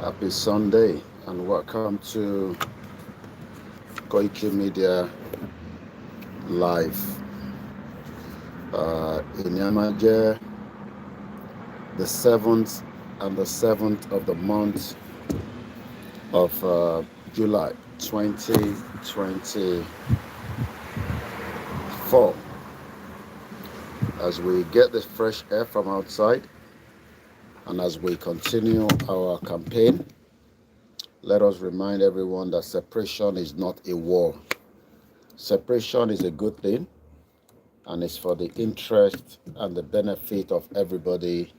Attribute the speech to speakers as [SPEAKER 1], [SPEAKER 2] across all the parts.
[SPEAKER 1] Happy Sunday and welcome to Koikimedia Live. Inyamaje, the 7th of the month of July 2024. As we get the fresh air from outside and as we continue our campaign, let us remind everyone that separation is not a war. Separation is a good thing, and it's for the interest and the benefit of everybody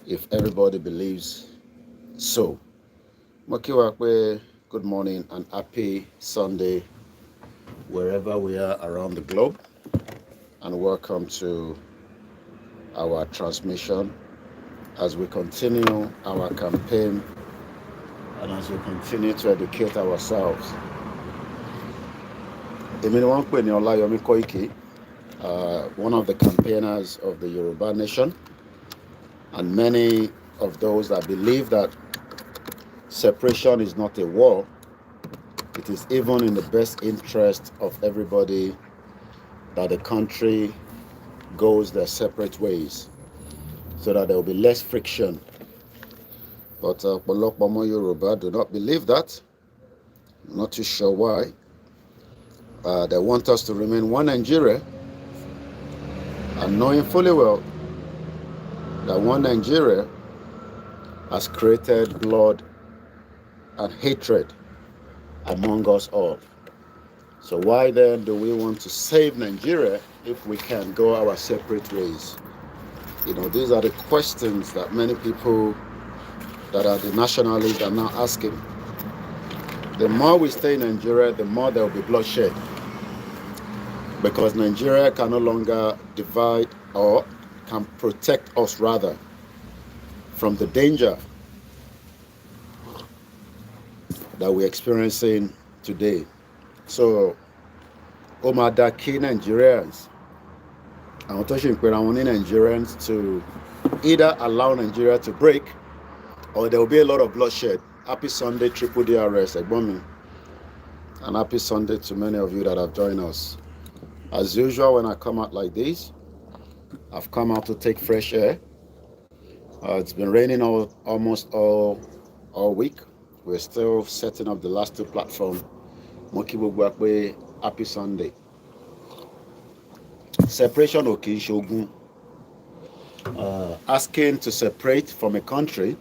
[SPEAKER 1] if everybody believes so. Mokiwakwe, good morning and happy Sunday wherever we are around the globe, and welcome to our transmission as we continue our campaign and as we continue to educate ourselves. OLAYOMI Koiki, one of the campaigners of the Yoruba nation, and many of those that believe that separation is not a war. It is even in the best interest of everybody that the country goes their separate ways so that there will be less friction. But Polokpomo Yoruba do not believe that. I'm not too sure why. They want us to remain one Nigeria, and knowing fully well that one Nigeria has created blood and hatred among us all. So why then do we want to save Nigeria if we can go our separate ways? These are the questions that many people that are the nationalists are now asking. The more we stay in Nigeria, the more there will be bloodshed, because Nigeria can no longer divide or can protect us rather from the danger that we're experiencing today. So, Omadaki Nigerians, I'm touching Nigerians to either allow Nigeria to break or there will be a lot of bloodshed. Happy Sunday, Triple DRS, Egbomi. And happy Sunday to many of you that have joined us. As usual, when I come out like this, I've come out to take fresh air. It's been raining almost all week. We're still setting up the last two platforms. Mokibugwakwe, happy Sunday. Separation of Kinshogun. Asking to separate from a country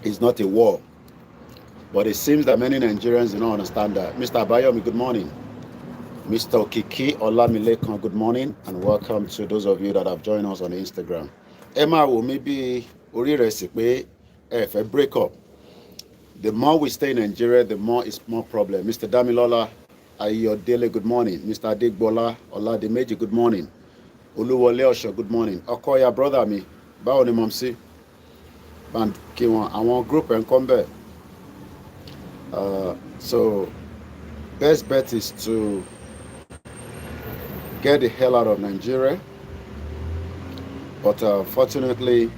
[SPEAKER 1] is not a war. But it seems that many Nigerians do not understand that. Mr. Abayomi, good morning. Mr. Okiki Olamilekan, good morning, and welcome to those of you that have joined us on Instagram. Emma will maybe if a break up. The more we stay in Nigeria, the more it's more problem. Mr. Damilola Ayodele, good morning. Mr. Adegbola Olademeji, good morning. Oluwole Osho, good morning. Okoya, brother mi, báwo ni Momsi? And Kiwan, àwọn group and come So, best bet is to get the hell out of Nigeria. But fortunately,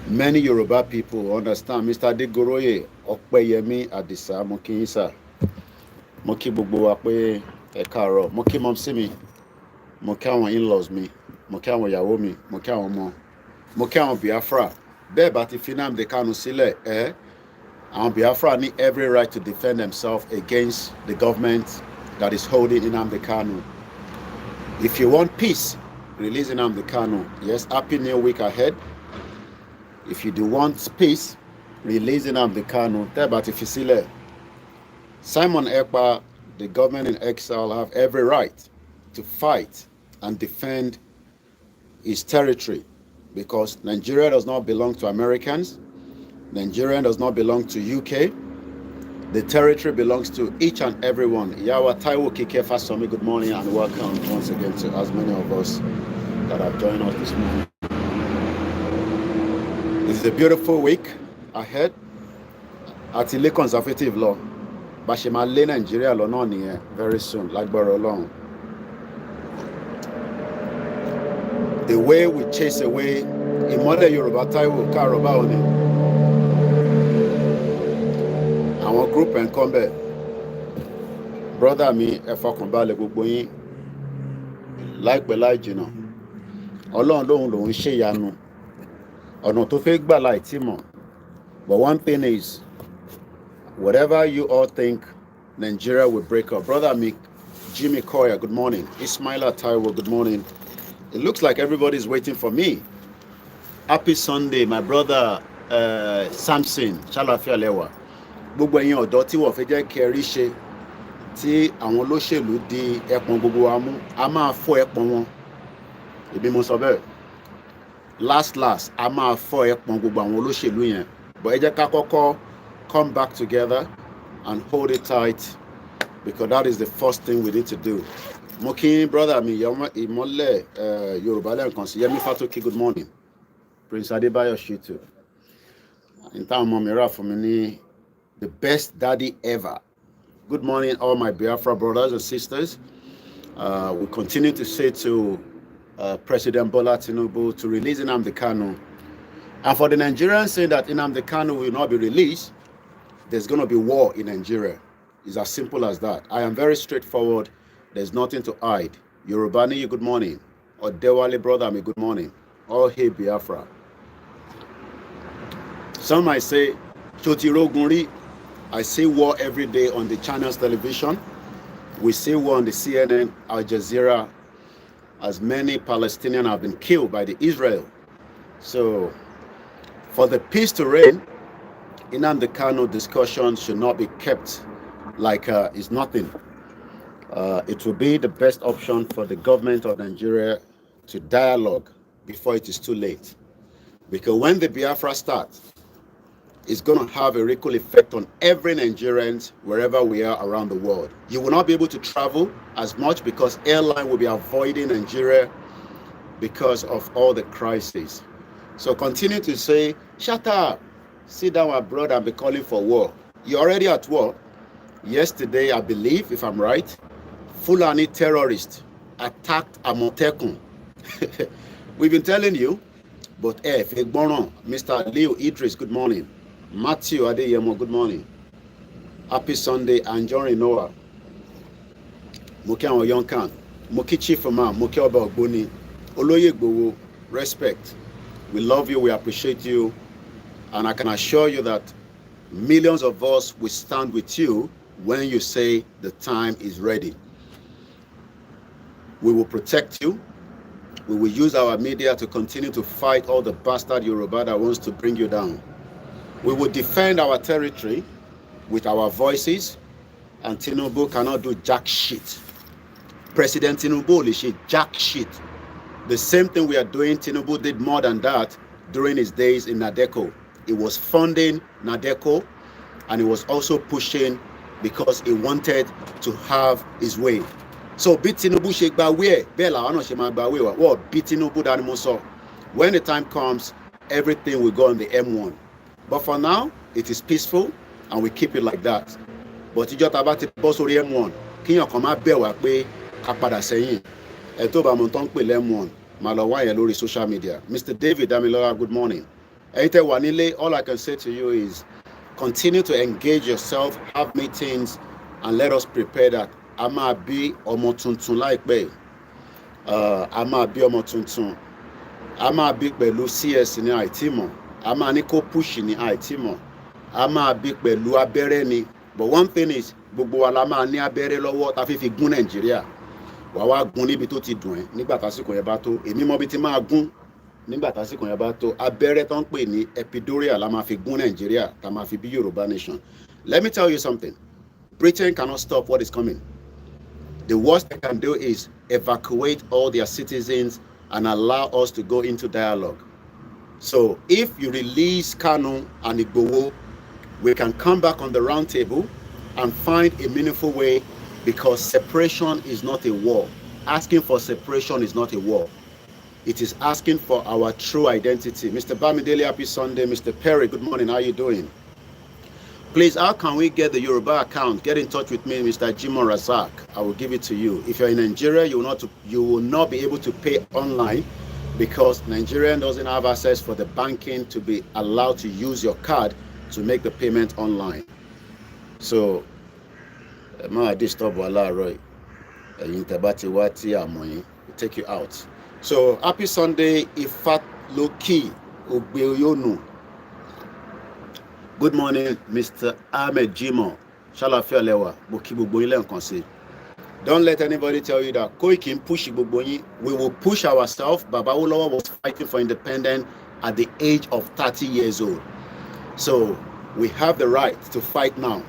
[SPEAKER 1] many Yoruba people understand. Mr. Adegoroye Opeyemi Adisa Mokinsa Moki gbogbo wa pé ẹ káàárọ̀, Moki Momsi mi, Moki àwọn in-laws mi, Moki àwọn ìyàwó mi, Moki àwọn ọmọ, Moki àwọn Biafra. Bẹ́ẹ̀ bá ti fi Nnamdi Kanu sílẹ̀, àwọn Biafra need every right to defend themselves against the government that is holding Nnamdi Kanu. If you want peace, release Nnamdi Kanu. Yes, happy new week ahead. If you do want peace, release Nnamdi Kanu. But if you see Simon Ekpa, the government in exile, have every right to fight and defend his territory, because Nigeria does not belong to Americans. Nigeria does not belong to UK. The territory belongs to each and every one. Yawa Taiwo Kike Fasomi, good morning and welcome once again to as many of us that have joined us this morning. This is a beautiful week ahead. Àti conservative law. Bashima lé Nigeria lọ náà nìyẹn very soon, lágbára Ọlọ́run. The way we chase away Ìmọ́lẹ̀ Yorùbá Táíwò Káàárọ̀ báwo ni? group and combat. Brother me, ẹ fọkàn balẹ̀ gbogbo yín láìpẹ́ láì jìnnà. Ọlọ́run lòun ṣe ìyanu. Ọ̀nà tó fẹ́ gbà láì tí mọ̀. But one thing is, whatever you all think, Nigeria will break up. Brother me, Jimmy Koya, good morning. Ismaila Taiwo, good morning. It looks like everybody's waiting for me. Happy Sunday, my brother Samson, Shalafia Lewa. Gbogbo ẹ̀yin ọ̀dọ́ tí wọ́n fẹ́ jẹ́ kẹrí ṣe tí àwọn olóṣèlú di ẹpọ̀n gbogbo wa mú, a máa fọ́ ẹpọ̀n wọn. Èmi mo sọ bẹ́ẹ̀. Last, a máa fọ́ ẹpọ̀n gbogbo àwọn olóṣèlú yẹn. But ẹ jẹ́ ká kọ́kọ́ come back together and hold it tight, because that is the first thing we need to do. Mo kí brother mi ìmọ́lẹ̀ Yorùbá lẹ́ẹ̀kan sí Yẹmí Fátókì, good morning. Prince Adébáyọ̀ Shitu. In táwọn ọmọ mi rà fún mi ní the best daddy ever. Good morning, all my Biafra brothers and sisters. We continue to say to President Bola Tinubu to release Nnamdi Kanu. And for the Nigerians saying that Nnamdi Kanu will not be released, there's going to be war in Nigeria. It's as simple as that. I am very straightforward. There's nothing to hide. Yorubani, good morning. Odewale brother, me good morning. All hail Biafra. Some might say, Chotiro Gunri. I see war every day on the channels television. We see war on the CNN, Al Jazeera, as many Palestinians have been killed by the Israel. So, for the peace to reign, Nnamdi Kanu discussion should not be kept like it's nothing. It will be the best option for the government of Nigeria to dialogue before it is too late. Because when the Biafra starts, it's going to have a ripple effect on every Nigerian wherever we are around the world. You will not be able to travel as much because airline will be avoiding Nigeria because of all the crises. So continue to say, shut up, sit down abroad and be calling for war. You're already at war. Yesterday, I believe, if I'm right, Fulani terrorists attacked Amotekun. We've been telling you, but Mr. Leo Idris, good morning. Matthew Adeyemo, good morning. Happy Sunday, Anjorin Noah. Moki Awon Yonkan. Moki Chief Imam, Moki Oba Ogboni. Oloye Gbowo, respect. We love you, we appreciate you. And I can assure you that millions of us will stand with you when you say the time is ready. We will protect you. We will use our media to continue to fight all the bastard Yoruba that wants to bring you down. We will defend our territory with our voices, and Tinubu cannot do jack shit. President Tinubu is jack shit. The same thing we are doing, Tinubu did more than that during his days in Nadeco. He was funding Nadeco, and he was also pushing because he wanted to have his way. So bí Tinubu ṣe gba wé ẹ̀, bẹ́ẹ̀ làwọn náà ṣe máa gba wé wa. Wọ́n bí Tinubu dání mo sọ. When the time comes, everything will go on the M1. But for now, it is peaceful, and we keep it like that. But ìjọ tá bá ti bọ́ sórí M1, kíyàn kan máa bẹ̀ wá pé ká padà sẹ́yìn. Ẹ̀ tó bá mo tán pè lẹ́m1, màá lọ wá yẹn lórí social media. Mr. David Damilola, good morning. Ẹ̀yin tẹ́ wà nílé, all I can say to you is continue to engage yourself, have meetings, and let us prepare that. A máa bí ọmọ tuntun láìpẹ́. A máa bí ọmọ tuntun. A máa bí pẹ̀lú CS ní àìtímọ̀. A máa ní kó push ní àìtímọ̀. A máa bí pẹ̀lú abẹ́rẹ́ ni. But one thing is, gbogbo wa la máa ní abẹ́rẹ́ lọ́wọ́ tá fi gún Nàìjíríà. Wà wá gún níbi tó ti dùn ẹ́ nígbà tásìkò yẹn bá tó. Èmi mọ̀ bí ti máa gún nígbà tásìkò yẹn bá tó. Abẹ́rẹ́ tó ń pè ní epidural la máa fi gún Nàìjíríà tá máa fi bí Yorùbá nation. Let me tell you something. Britain cannot stop what is coming. The worst they can do is evacuate all their citizens and allow us to go into dialogue. So if you release Kanu and Igboho, we can come back on the round table and find a meaningful way, because separation is not a war. Asking for separation is not a war. It is asking for our true identity. Mr. Bamidele, happy Sunday. Mr. Perry, good morning. How are you doing? Please, how can we get the Yoruba account? Get in touch with me, Mr. Jimon Razak. I will give it to you. If you're in Nigeria, you will not be able to pay online, because Nigeria doesn't have access for the banking to be allowed to use your card to make the payment online. So ẹ má disturb wa láàárọ̀ yìí. Ẹ̀yin tẹ́ bá ti wá tí àmọ́ yín, we take you out. So happy Sunday, Ifaloki Ogbeoyonu. Good morning, Mr. Ahmed Jimo. Ṣàlàáfíà lẹ́wà, mo kí gbogbo yín lẹ́ẹ̀kan sí. Don't let anybody tell you that Koiki push gbogbo yín. We will push ourselves. Baba Awolowo was fighting for independence at the age of 30 years old. So we have the right to fight now.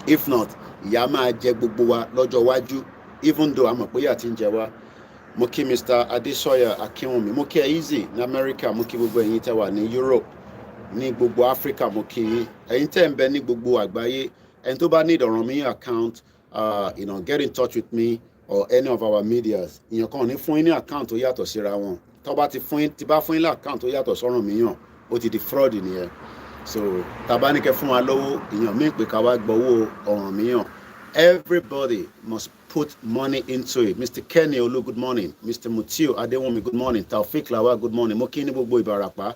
[SPEAKER 1] If not, ìyà máa jẹ gbogbo wa lọ́jọ́ iwájú. Even though àmọ̀ pé ìyà tí ń jẹ wá. Mo kí Mr. Adesoya Akinwumi. Mo kí Easy ní America. Mo kí gbogbo ẹ̀yin tẹ́ wà ní Europe. Ní gbogbo Africa mo kí yín. Ẹ̀yin tẹ́ ń bẹ ní gbogbo àgbáyé. Ẹni tó bá need Ọ̀rànmíyàn account, get in touch with me or any of our medias. Ìyẹn kan ní fún yín ní account tó yàtọ̀ síra wọn. Tó bá ti bá fún yín ní account tó yàtọ̀ sọ́rànmíyàn, ó ti di fraud nìyẹn. So tabanike fún wa lówó, ìyẹn mi pé ká wá gbowó Ọ̀rànmíyàn. Everybody must put money into it. Mr. Kenny Olu, good morning. Mr. Mutiu Adewumi, good morning. Taufik Lawa, good morning. Mo kí ní gbogbo Ìbàràpá.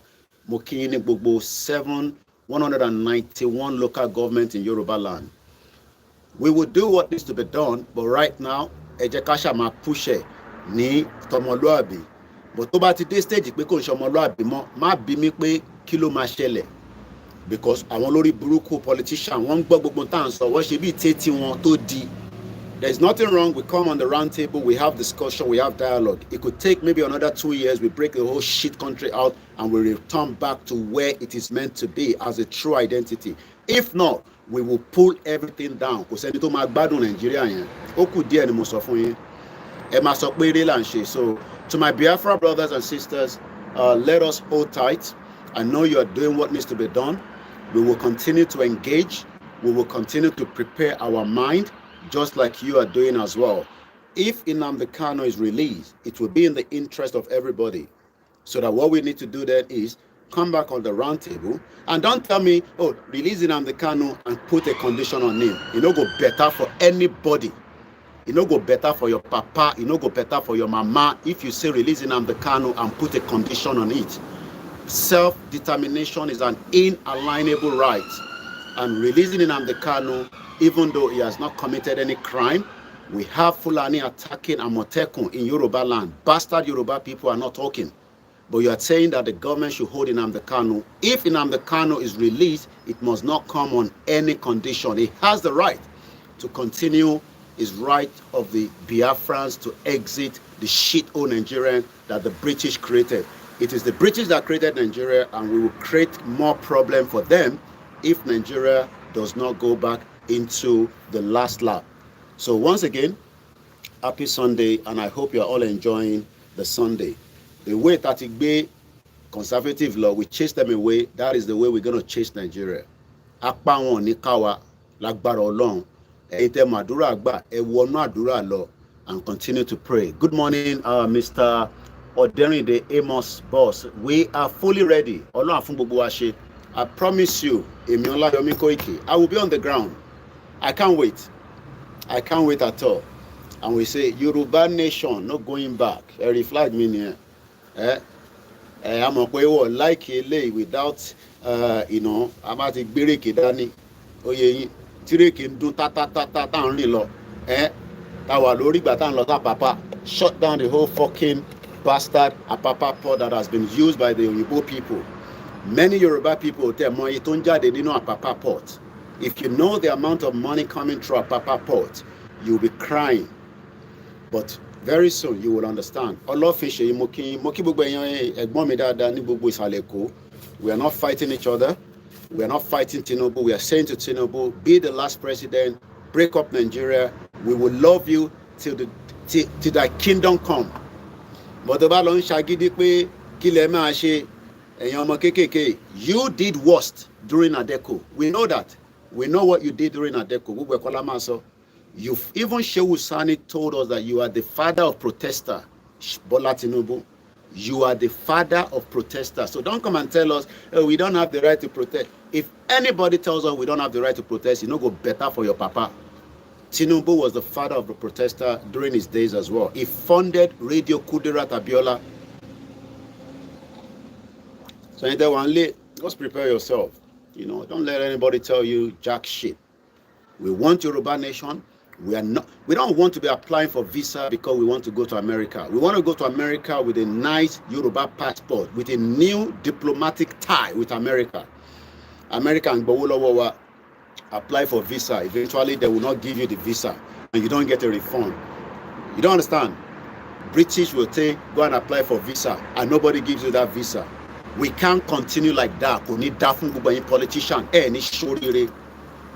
[SPEAKER 1] Mo kí ní gbogbo 191 local government in Yoruba land. We will do what needs to be done, but right now, ẹ jẹ́ ká ṣá máa push ẹ̀ ní tọmọlúàbí. But tó bá ti dé stage pé kò ń ṣe ọmọlúàbí mọ́, má bí mi pé kí ló máa ṣẹlẹ̀. Because àwọn lórí burúkú politician wọ́n ń gbọ́ gbogbo tá à ń sọ, wọ́n ṣe bí ìtẹ́tí wọn tó di. There's nothing wrong. We come on the round table, we have discussion, we have dialogue. It could take maybe another 2 years. We break the whole shit country out and we return back to where it is meant to be as a true identity. If not, we will pull everything down. Kò sẹ́ni tó máa gbádùn Nàìjíríà yẹn. Ó kù díẹ̀ ni mo sọ fún yín. Ẹ máa sọ pé eré là ń ṣe. So to my Biafra brothers and sisters, let us hold tight. I know you are doing what needs to be done. We will continue to engage. We will continue to prepare our mind, just like you are doing as well. If Nnamdi Kanu is released, it will be in the interest of everybody. So that what we need to do then is come back on the round table and don't tell me, oh, release Nnamdi Kanu and put a condition on him. It no go better for anybody. It no go better for your papa. It no go better for your mama if you say release Nnamdi Kanu and put a condition on it. Self-determination is an inalienable right. And releasing Nnamdi Kanu, even though he has not committed any crime, we have Fulani attacking Amotekun in Yoruba land. Bastard Yoruba people are not talking. But you are saying that the government should hold Nnamdi Kanu. If Nnamdi Kanu is released, it must not come on any condition. He has the right to continue his right of the Biafrans to exit the shithole Nigerian that the British created. It is the British that created Nigeria, and we will create more problem for them if Nigeria does not go back into the last lap. So once again, happy Sunday, and I hope you are all enjoying the Sunday. The way that it be conservative law, we chase them away. That is the way we're going to chase Nigeria. Apá wọn ní káwa lágbára Ọlọ́run. Ẹ̀yin tẹ́ màdúrà gbà, ẹ wọnú àdúrà lọ and continue to pray. Good morning, Mr. Oderinde Amos Boss. We are fully ready. Ọlọ́run fún gbogbo wa ṣe. I promise you, èmi OLAYOMI KOIKI, I will be on the ground. I can't wait. I can't wait at all. And we say, Yoruba nation, not going back. A reflect me here. I'm a way like a without, I'm at the Biriki Dani. Oh, yeah, Tiriki do ta down Lilo. Our Lori Batan Lota Papa shut down the whole fucking bastard Apapa port that has been used by the Yoruba people. Many Yoruba people tell me they didn't know Apapa port. If you know the amount of money coming through Apapa port, you'll be crying. But very soon you will understand. We are not fighting each other. We are not fighting Tinubu. We are saying to Tinubu, be the last president, break up Nigeria. We will love you till thy kingdom come. But you did worst during Adeko. We know that. We know what you did during Adeko. You've even Shehu Sani told us that you are the father of protester. Bola Tinubu, you are the father of protesters. So don't come and tell us, oh, we don't have the right to protest. If anybody tells us we don't have the right to protest, you know, go better for your papa. Tinubu was the father of the protester during his days as well. He funded Radio Kudirat Abiola. So just prepare yourself. You know, don't let anybody tell you jack shit. We want Yoruba nation. We don't want to be applying for visa because we want to go to America. We want to go to America with a nice Yoruba passport, with a new diplomatic tie with America. America and Bawolowo apply for visa. Eventually, they will not give you the visa and you don't get a refund. You don't understand? British will go and apply for visa and nobody gives you that visa. We can't continue like that. We need that from politician.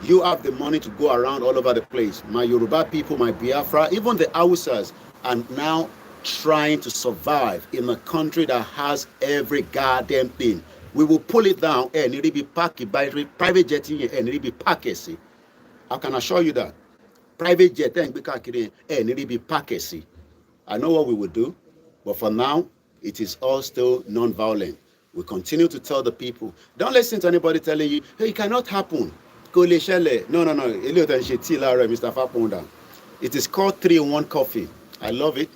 [SPEAKER 1] You have the money to go around all over the place. My Yoruba people, my Biafra, even the Hausas are now trying to survive in a country that has every goddamn thing. We will pull it down and it'll be packed by private jetting and it'll be packed. I can assure you that. Private jet and it'll be packed. I know what we will do, but for now, it is all still non-violent. We continue to tell the people, don't listen to anybody telling you, hey, it cannot happen. No. Mr. Faponda. It is called 3-in-1 coffee. I love it.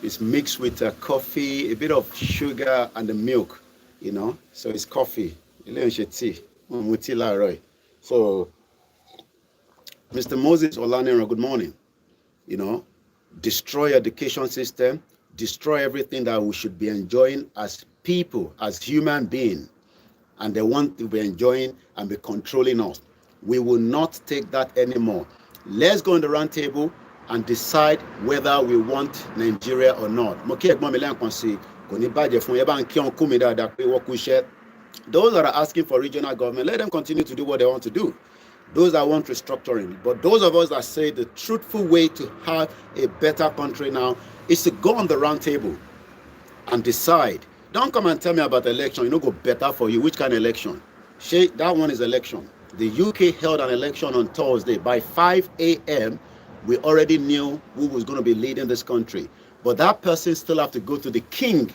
[SPEAKER 1] It's mixed with coffee, a bit of sugar, and the milk. You know, so it's coffee. So, Mr. Moses Olanero, good morning. You know, destroy education system, destroy everything that we should be enjoying as people, as human beings, and they want to be enjoying and be controlling us. We will not take that anymore. Let's go on the round table and decide whether we want Nigeria or not. Those that are asking for regional government, let them continue to do what they want to do. Those that want restructuring. But those of us that say the truthful way to have a better country now is to go on the round table and decide. Don't come and tell me about election. You know, go better for you. Which kind of election? That one is election. The UK held an election on Thursday. By 5 a.m., we already knew who was going to be leading this country. But that person still have to go to the king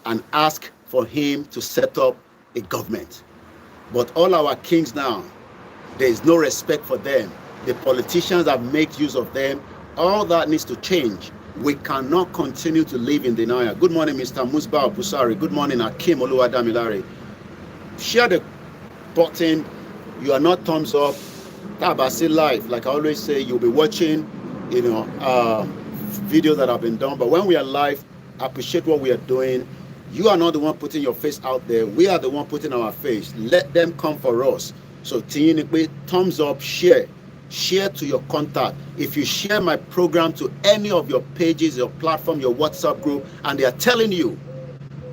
[SPEAKER 1] and ask for him to set up a government. But all our kings now, there is no respect for them. The politicians have made use of them. All that needs to change. We cannot continue to live in denial. Good morning, Mr. Musba Pusari. Good morning, Akim Oluwadamilare. Share the button. You are not thumbs up. Tabasi live. Like I always say, you'll be watching, videos that have been done. But when we are live, appreciate what we are doing. You are not the one putting your face out there. We are the one putting our face. Let them come for us. So, thumbs up, share to your contact. If you share my program to any of your pages, your platform, your WhatsApp group, and they are telling you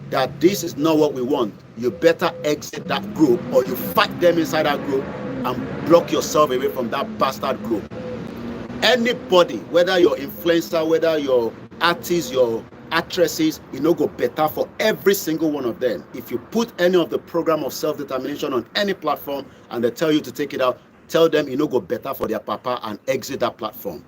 [SPEAKER 1] that this is not what we want, you better exit that group or you fight them inside that group and block yourself away from that bastard group. Anybody, whether you're influencer, whether you're artist, your actresses, go better for every single one of them. If you put any of the program of self-determination on any platform and they tell you to take it out, tell them go better for their papa and exit that platform.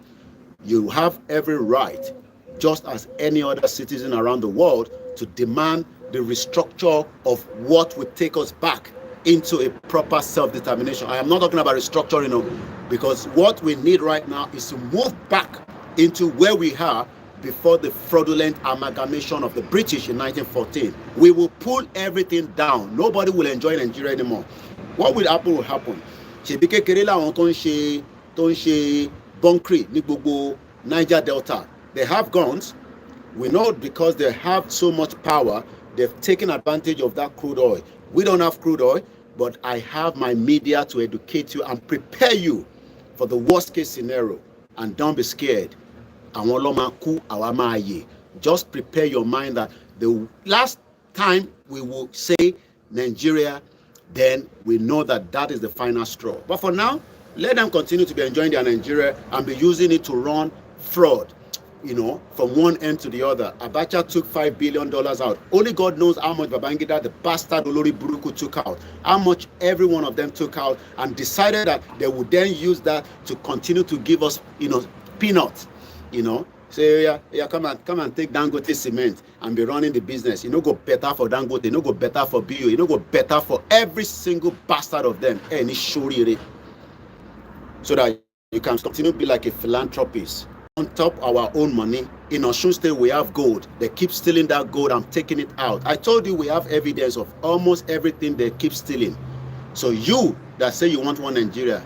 [SPEAKER 1] You have every right, just as any other citizen around the world, to demand the restructure of what would take us back into a proper self-determination. I am not talking about restructuring, because what we need right now is to move back into where we are before the fraudulent amalgamation of the British in 1914. We will pull everything down. Nobody will enjoy Nigeria anymore. What will happen will happen. Niger Delta. They have guns. We know because they have so much power, they've taken advantage of that crude oil. We don't have crude oil, but I have my media to educate you and prepare you for the worst case scenario. And don't be scared. Just prepare your mind that the last time we will say Nigeria, then we know that that is the final straw. But for now, let them continue to be enjoying their Nigeria and be using it to run fraud, from one end to the other. Abacha took $5 billion out. Only God knows how much Babangida, the bastard Olori Buruku, took out. How much every one of them took out, and decided that they would then use that to continue to give us, peanuts. Say, yeah, come and take Dangote cement and be running the business. Go better for Dangote, go better for BU, go better for every single bastard of them. So that you can continue to be like a philanthropist. On top of our own money, in Osun State we have gold. They keep stealing that gold and taking it out. I told you we have evidence of almost everything they keep stealing. So you that say you want one Nigeria,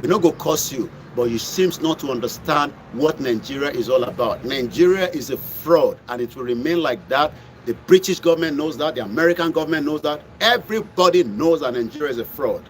[SPEAKER 1] we not go curse you, but you seems not to understand what Nigeria is all about. Nigeria is a fraud, and it will remain like that. The British government knows that, the American government knows that, everybody knows that Nigeria is a fraud.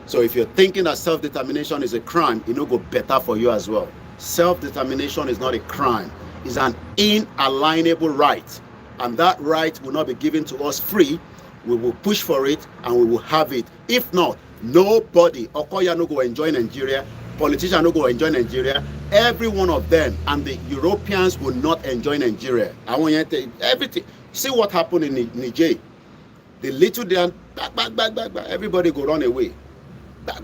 [SPEAKER 1] So if you're thinking that self-determination is a crime, it will go better for you as well. Self-determination is not a crime. It's an inalienable right. And that right will not be given to us free. We will push for it and we will have it. If not, nobody, Okoya no go enjoy Nigeria, politicians no go enjoy Nigeria, every one of them, and the Europeans will not enjoy Nigeria. I want you to tell you everything. See what happened in Niger. The little then, back, everybody go run away. Back,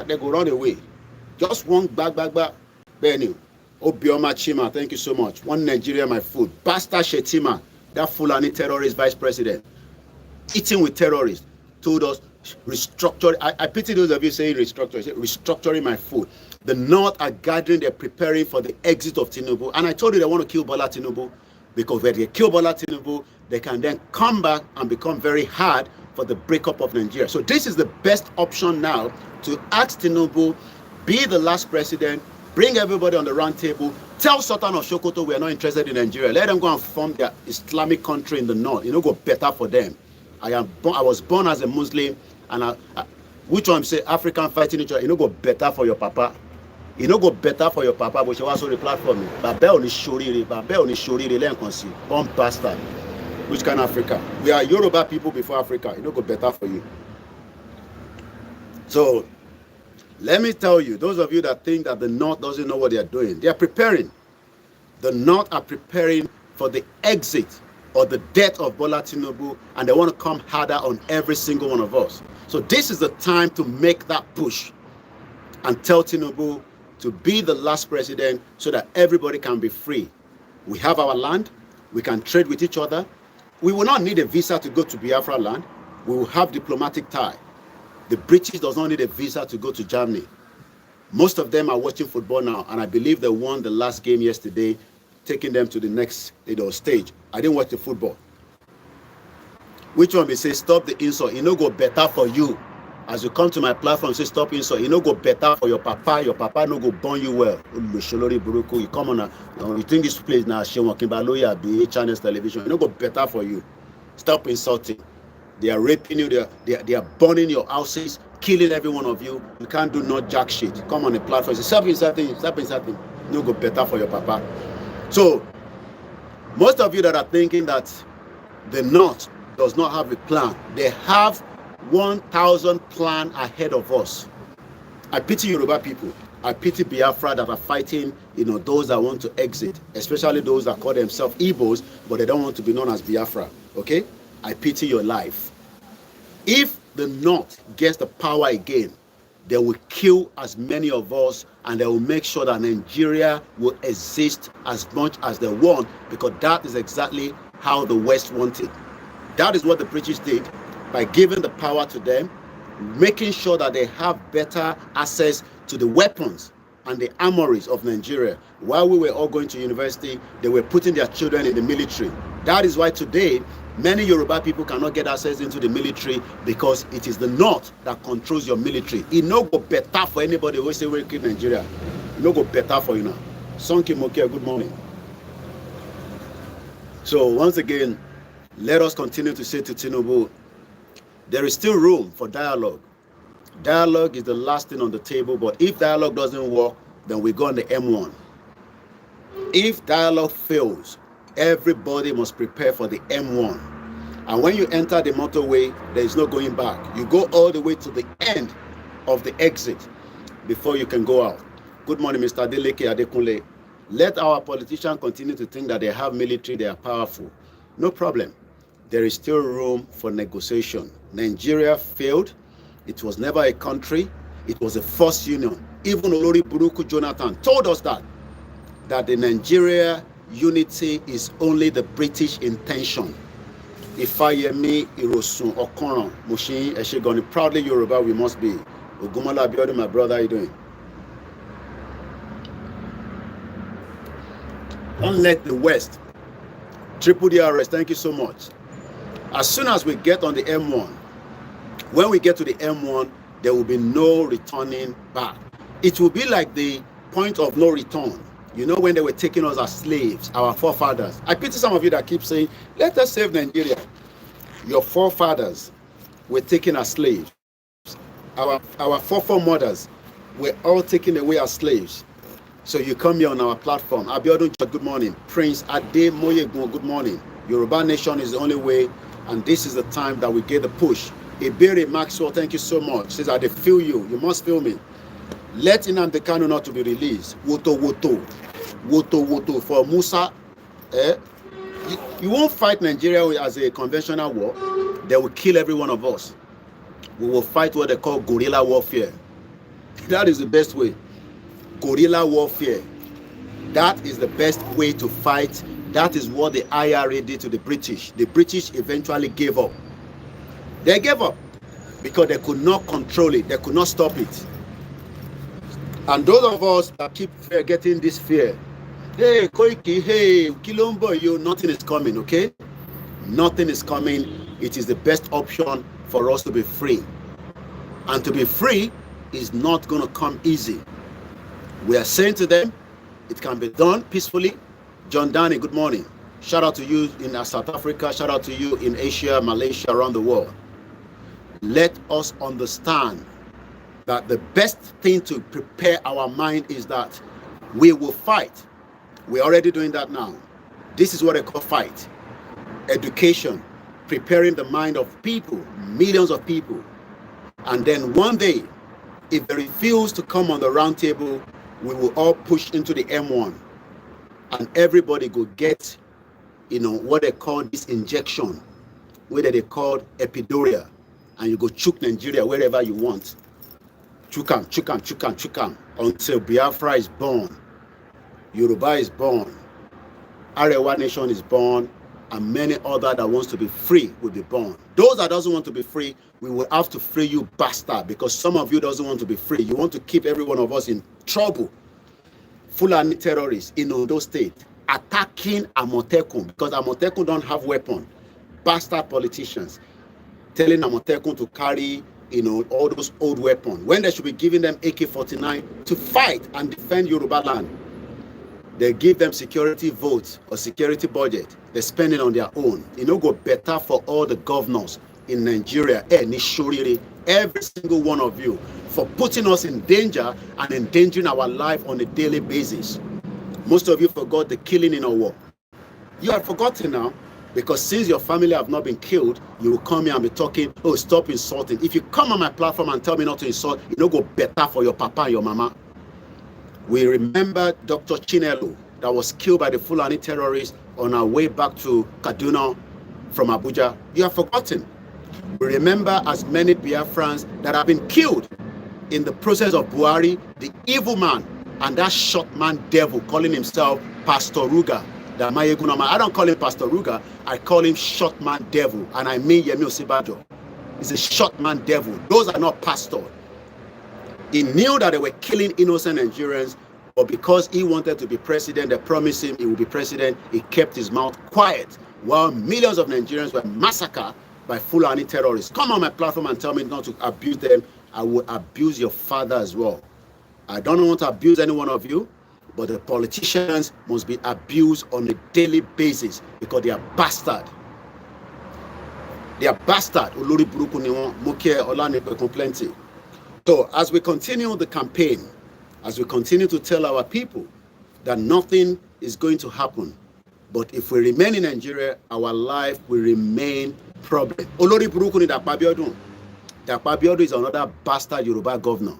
[SPEAKER 1] they go run away. Just one back. Benny, Obioma Chima, thank you so much. One Nigeria, my food. Basta Shetima, that Fulani terrorist vice president, eating with terrorists, told us restructure. I pity those of you saying restructure. Restructuring my food. The North are gathering, they're preparing for the exit of Tinubu. And I told you they want to kill Bola Tinubu, because when they kill Bola Tinubu, they can then come back and become very hard for the breakup of Nigeria. So this is the best option now to ask Tinubu, be the last president, bring everybody on the round table, tell Sultan of Sokoto we are not interested in Nigeria. Let them go and form their Islamic country in the north. You know, go better for them. I was born as a Muslim, and which one say African fighting each other? You know, go better for your papa. You know, go better for your papa, but you also the platform. Babe only shoriri, let them see. Bomb bastard. Which kind of Africa? We are Yoruba people before Africa. You know, go better for you. So let me tell you, those of you that think that the North doesn't know what they are doing, they are preparing. The North are preparing for the exit or the death of Bola Tinubu, and they want to come harder on every single one of us. So this is the time to make that push and tell Tinubu to be the last president so that everybody can be free. We have our land. We can trade with each other. We will not need a visa to go to Biafra land. We will have diplomatic tie. The British does not need a visa to go to Germany. Most of them are watching football now, and I believe they won the last game yesterday, taking them to the next stage. I didn't watch the football. Which one will say, stop the insult? You know, go better for you. As you come to my platform, say, stop insult. You know, go better for your papa. Your papa no go burn you well. You come on, you think this place now, be Chinese television. You know, go better for you. Stop insulting. They are raping you. They are burning your houses, killing every one of you. You can't do no jack shit. Come on the platform. Say, stop insulting. No go better for your papa. So, most of you that are thinking that the North does not have a plan, they have 1,000 plan ahead of us. I pity Yoruba people. I pity Biafra that are fighting, those that want to exit, especially those that call themselves Igbos, but they don't want to be known as Biafra. Okay? I pity your life. If the North gets the power again, they will kill as many of us, and they will make sure that Nigeria will exist as much as they want, because that is exactly how the West wanted. That is what the British did by giving the power to them, making sure that they have better access to the weapons and the armories of Nigeria. While we were all going to university, they were putting their children in the military. That is why today, many Yoruba people cannot get access into the military, because it is the North that controls your military. It no go better for anybody who say we keep Nigeria. It no go better for you now. Sonki Mokia, good morning. So once again, let us continue to say to Tinubu, there is still room for dialogue. Dialogue is the last thing on the table, but if dialogue doesn't work, then we go on the M1. If dialogue fails, everybody must prepare for the M1. And when you enter the motorway, there is no going back. You go all the way to the end of the exit before you can go out. Good morning, Mr. Adeleke Adekunle. Let our politicians continue to think that they have military, they are powerful. No problem. There is still room for negotiation. Nigeria failed. It was never a country. It was a forced union. Even Olori Buruku Jonathan told us that the Nigeria unity is only the British intention. Ifayemi Irosun Okoran Mushin Eshegoni, proudly Yoruba we must be. Ogumola Abiodun, my brother, how you doing? Unlike the West, Triple DRS, thank you so much. As soon as we get on the M1, When we get to the M1, there will be no returning back. It will be like the point of no return. You know, when they were taking us as slaves, our forefathers. I pity some of you that keep saying, let us save Nigeria. Your forefathers were taken as slaves. Our foremothers were all taken away as slaves. So you come here on our platform. Abiodun, good morning. Prince Ade Moyegun, good morning. Yoruba Nation is the only way, and this is the time that we get the push. Iberi Maxwell, thank you so much. Says, I feel you. You must feel me. Let Nnamdi Kanu not to be released. Woto woto. Woto woto for Musa. You won't fight Nigeria as a conventional war. They will kill every one of us. We will fight what they call guerrilla warfare. That is the best way. Guerrilla warfare. That is the best way to fight. That is what the IRA did to the British. The British eventually gave up. They gave up because they could not control it. They could not stop it. And those of us that keep getting this fear, hey, Koiki, hey, Kilombo, you, nothing is coming, okay? Nothing is coming. It is the best option for us to be free. And to be free is not going to come easy. We are saying to them, it can be done peacefully. John Danny, good morning. Shout out to you in South Africa. Shout out to you in Asia, Malaysia, around the world. Let us understand that the best thing to prepare our mind is that we will fight. We're already doing that now. This is what I call fight. Education, preparing the mind of people, millions of people. And then one day, if they refuse to come on the round table, we will all push into the M1. And everybody will get, what they call this injection, whether they call epidural. And you go choke Nigeria wherever you want. Chukam, chukam, chukam, chukam, until Biafra is born, Yoruba is born, Arewa Nation is born, and many other that wants to be free will be born. Those that doesn't want to be free, we will have to free you, bastard, because some of you doesn't want to be free. You want to keep every one of us in trouble. Fulani terrorists in Ondo State attacking Amotekun because Amotekun don't have weapon. Bastard politicians telling Amotekun to carry all those old weapons, when they should be giving them AK-49 to fight and defend Yoruba land. They give them security votes or security budget. They're spending on their own. Go better for all the governors in Nigeria, every single one of you, for putting us in danger and endangering our life on a daily basis. Most of you forgot the killing in our war. You have forgotten now. Because since your family have not been killed, you will come here and be talking, oh, stop insulting. If you come on my platform and tell me not to insult, go better for your papa and your mama. We remember Dr. Chinelo that was killed by the Fulani terrorists on our way back to Kaduna from Abuja. You have forgotten. We remember as many Biafrans that have been killed in the process of Buhari, the evil man, and that short man devil calling himself Pastor Ruga. I don't call him Pastor Ruga, I call him short man devil, and I mean Yemi Osibajo. He's a short man devil. Those are not pastors. He knew that they were killing innocent Nigerians, but because he wanted to be president, they promised him he would be president, he kept his mouth quiet, while millions of Nigerians were massacred by Fulani terrorists. Come on my platform and tell me not to abuse them. I will abuse your father as well. I don't want to abuse any one of you, but the politicians must be abused on a daily basis because they are bastard. They are bastard. So as we continue the campaign, as we continue to tell our people that nothing is going to happen, but if we remain in Nigeria, our life will remain problem. Olori Burukuni Dakpabiodun. Dakpabiodun is another bastard Yoruba governor.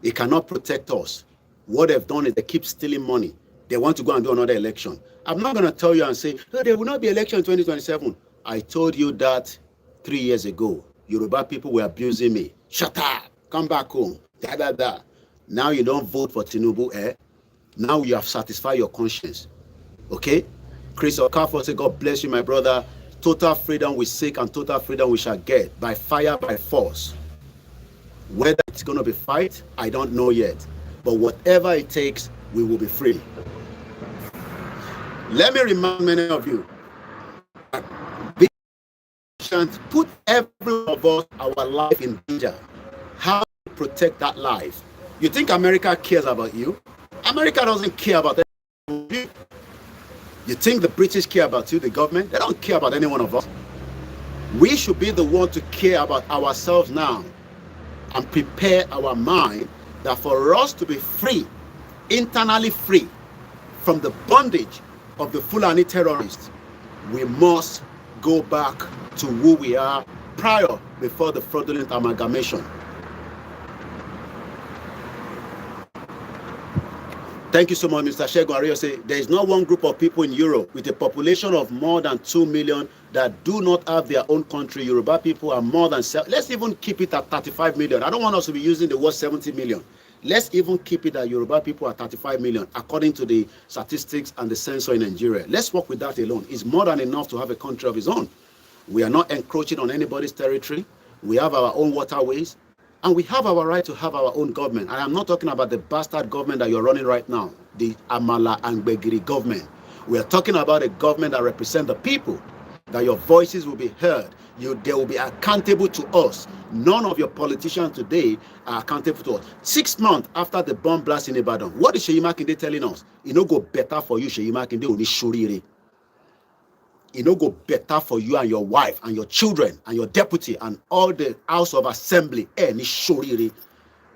[SPEAKER 1] He cannot protect us. What they've done is they keep stealing money. They want to go and do another election. I'm not going to tell you and say, no, there will not be election in 2027. I told you that 3 years ago. Yoruba people were abusing me. Shut up. Come back home. Da, da, da. Now you don't vote for Tinubu, eh? Now you have satisfied your conscience. Okay? Chris Okafor said, God bless you, my brother. Total freedom we seek and total freedom we shall get. By fire, by force. Whether it's going to be fight, I don't know yet. But whatever it takes, we will be free. Let me remind many of you, politicians put every one of us, our life in danger. How to protect that life? You think America cares about you? America doesn't care about you. You think the British care about you, the government? They don't care about any one of us. We should be the one to care about ourselves now and prepare our mind that for us to be free, internally free from the bondage of the Fulani terrorists, we must go back to who we are prior, before the fraudulent amalgamation. Thank you so much, Mr. Shegun Ariyo. Say there is not one group of people in Europe with a population of more than 2 million that do not have their own country. Yoruba people are more than let's even keep it at 35 million. I don't want us to be using the word 70 million. Let's even keep it that Yoruba people are 35 million according to the statistics and the census in Nigeria. Let's work with that alone. It's more than enough to have a country of its own. We are not encroaching on anybody's territory. We have our own waterways. And we have our right to have our own government. And I'm not talking about the bastard government that you're running right now, the Amala and Begiri government. We are talking about a government that represents the people, that your voices will be heard. They will be accountable to us. None of your politicians today are accountable to us. 6 months after the bomb blast in Ibadan, what is Seyi Makinde telling us? It no go better for you, Seyi Makinde, only shurire. It no go better for you and your wife and your children and your deputy and all the House of Assembly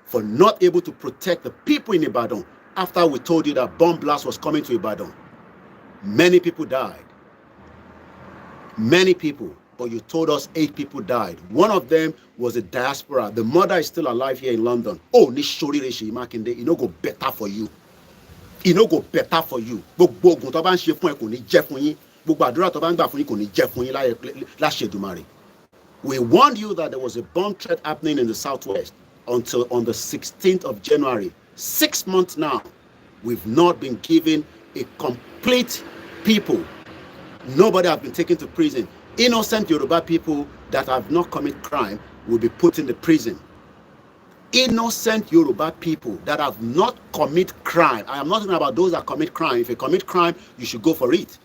[SPEAKER 1] for not able to protect the people in Ibadan after we told you that bomb blast was coming to Ibadan. Many people died. Many people. But you told us 8 people died. One of them was a diaspora. The mother is still alive here in London. Oh, ni shorire Seyi Makinde. It no go better for you. It no go better for you. We warned you that there was a bomb threat happening in the southwest until on the 16th of January. 6 months now, we've not been given a complete people. Nobody has been taken to prison. Innocent Yoruba people that have not committed crime will be put in the prison. Innocent Yoruba people that have not committed crime. I am not talking about those that commit crime. If you commit crime, you should go for it.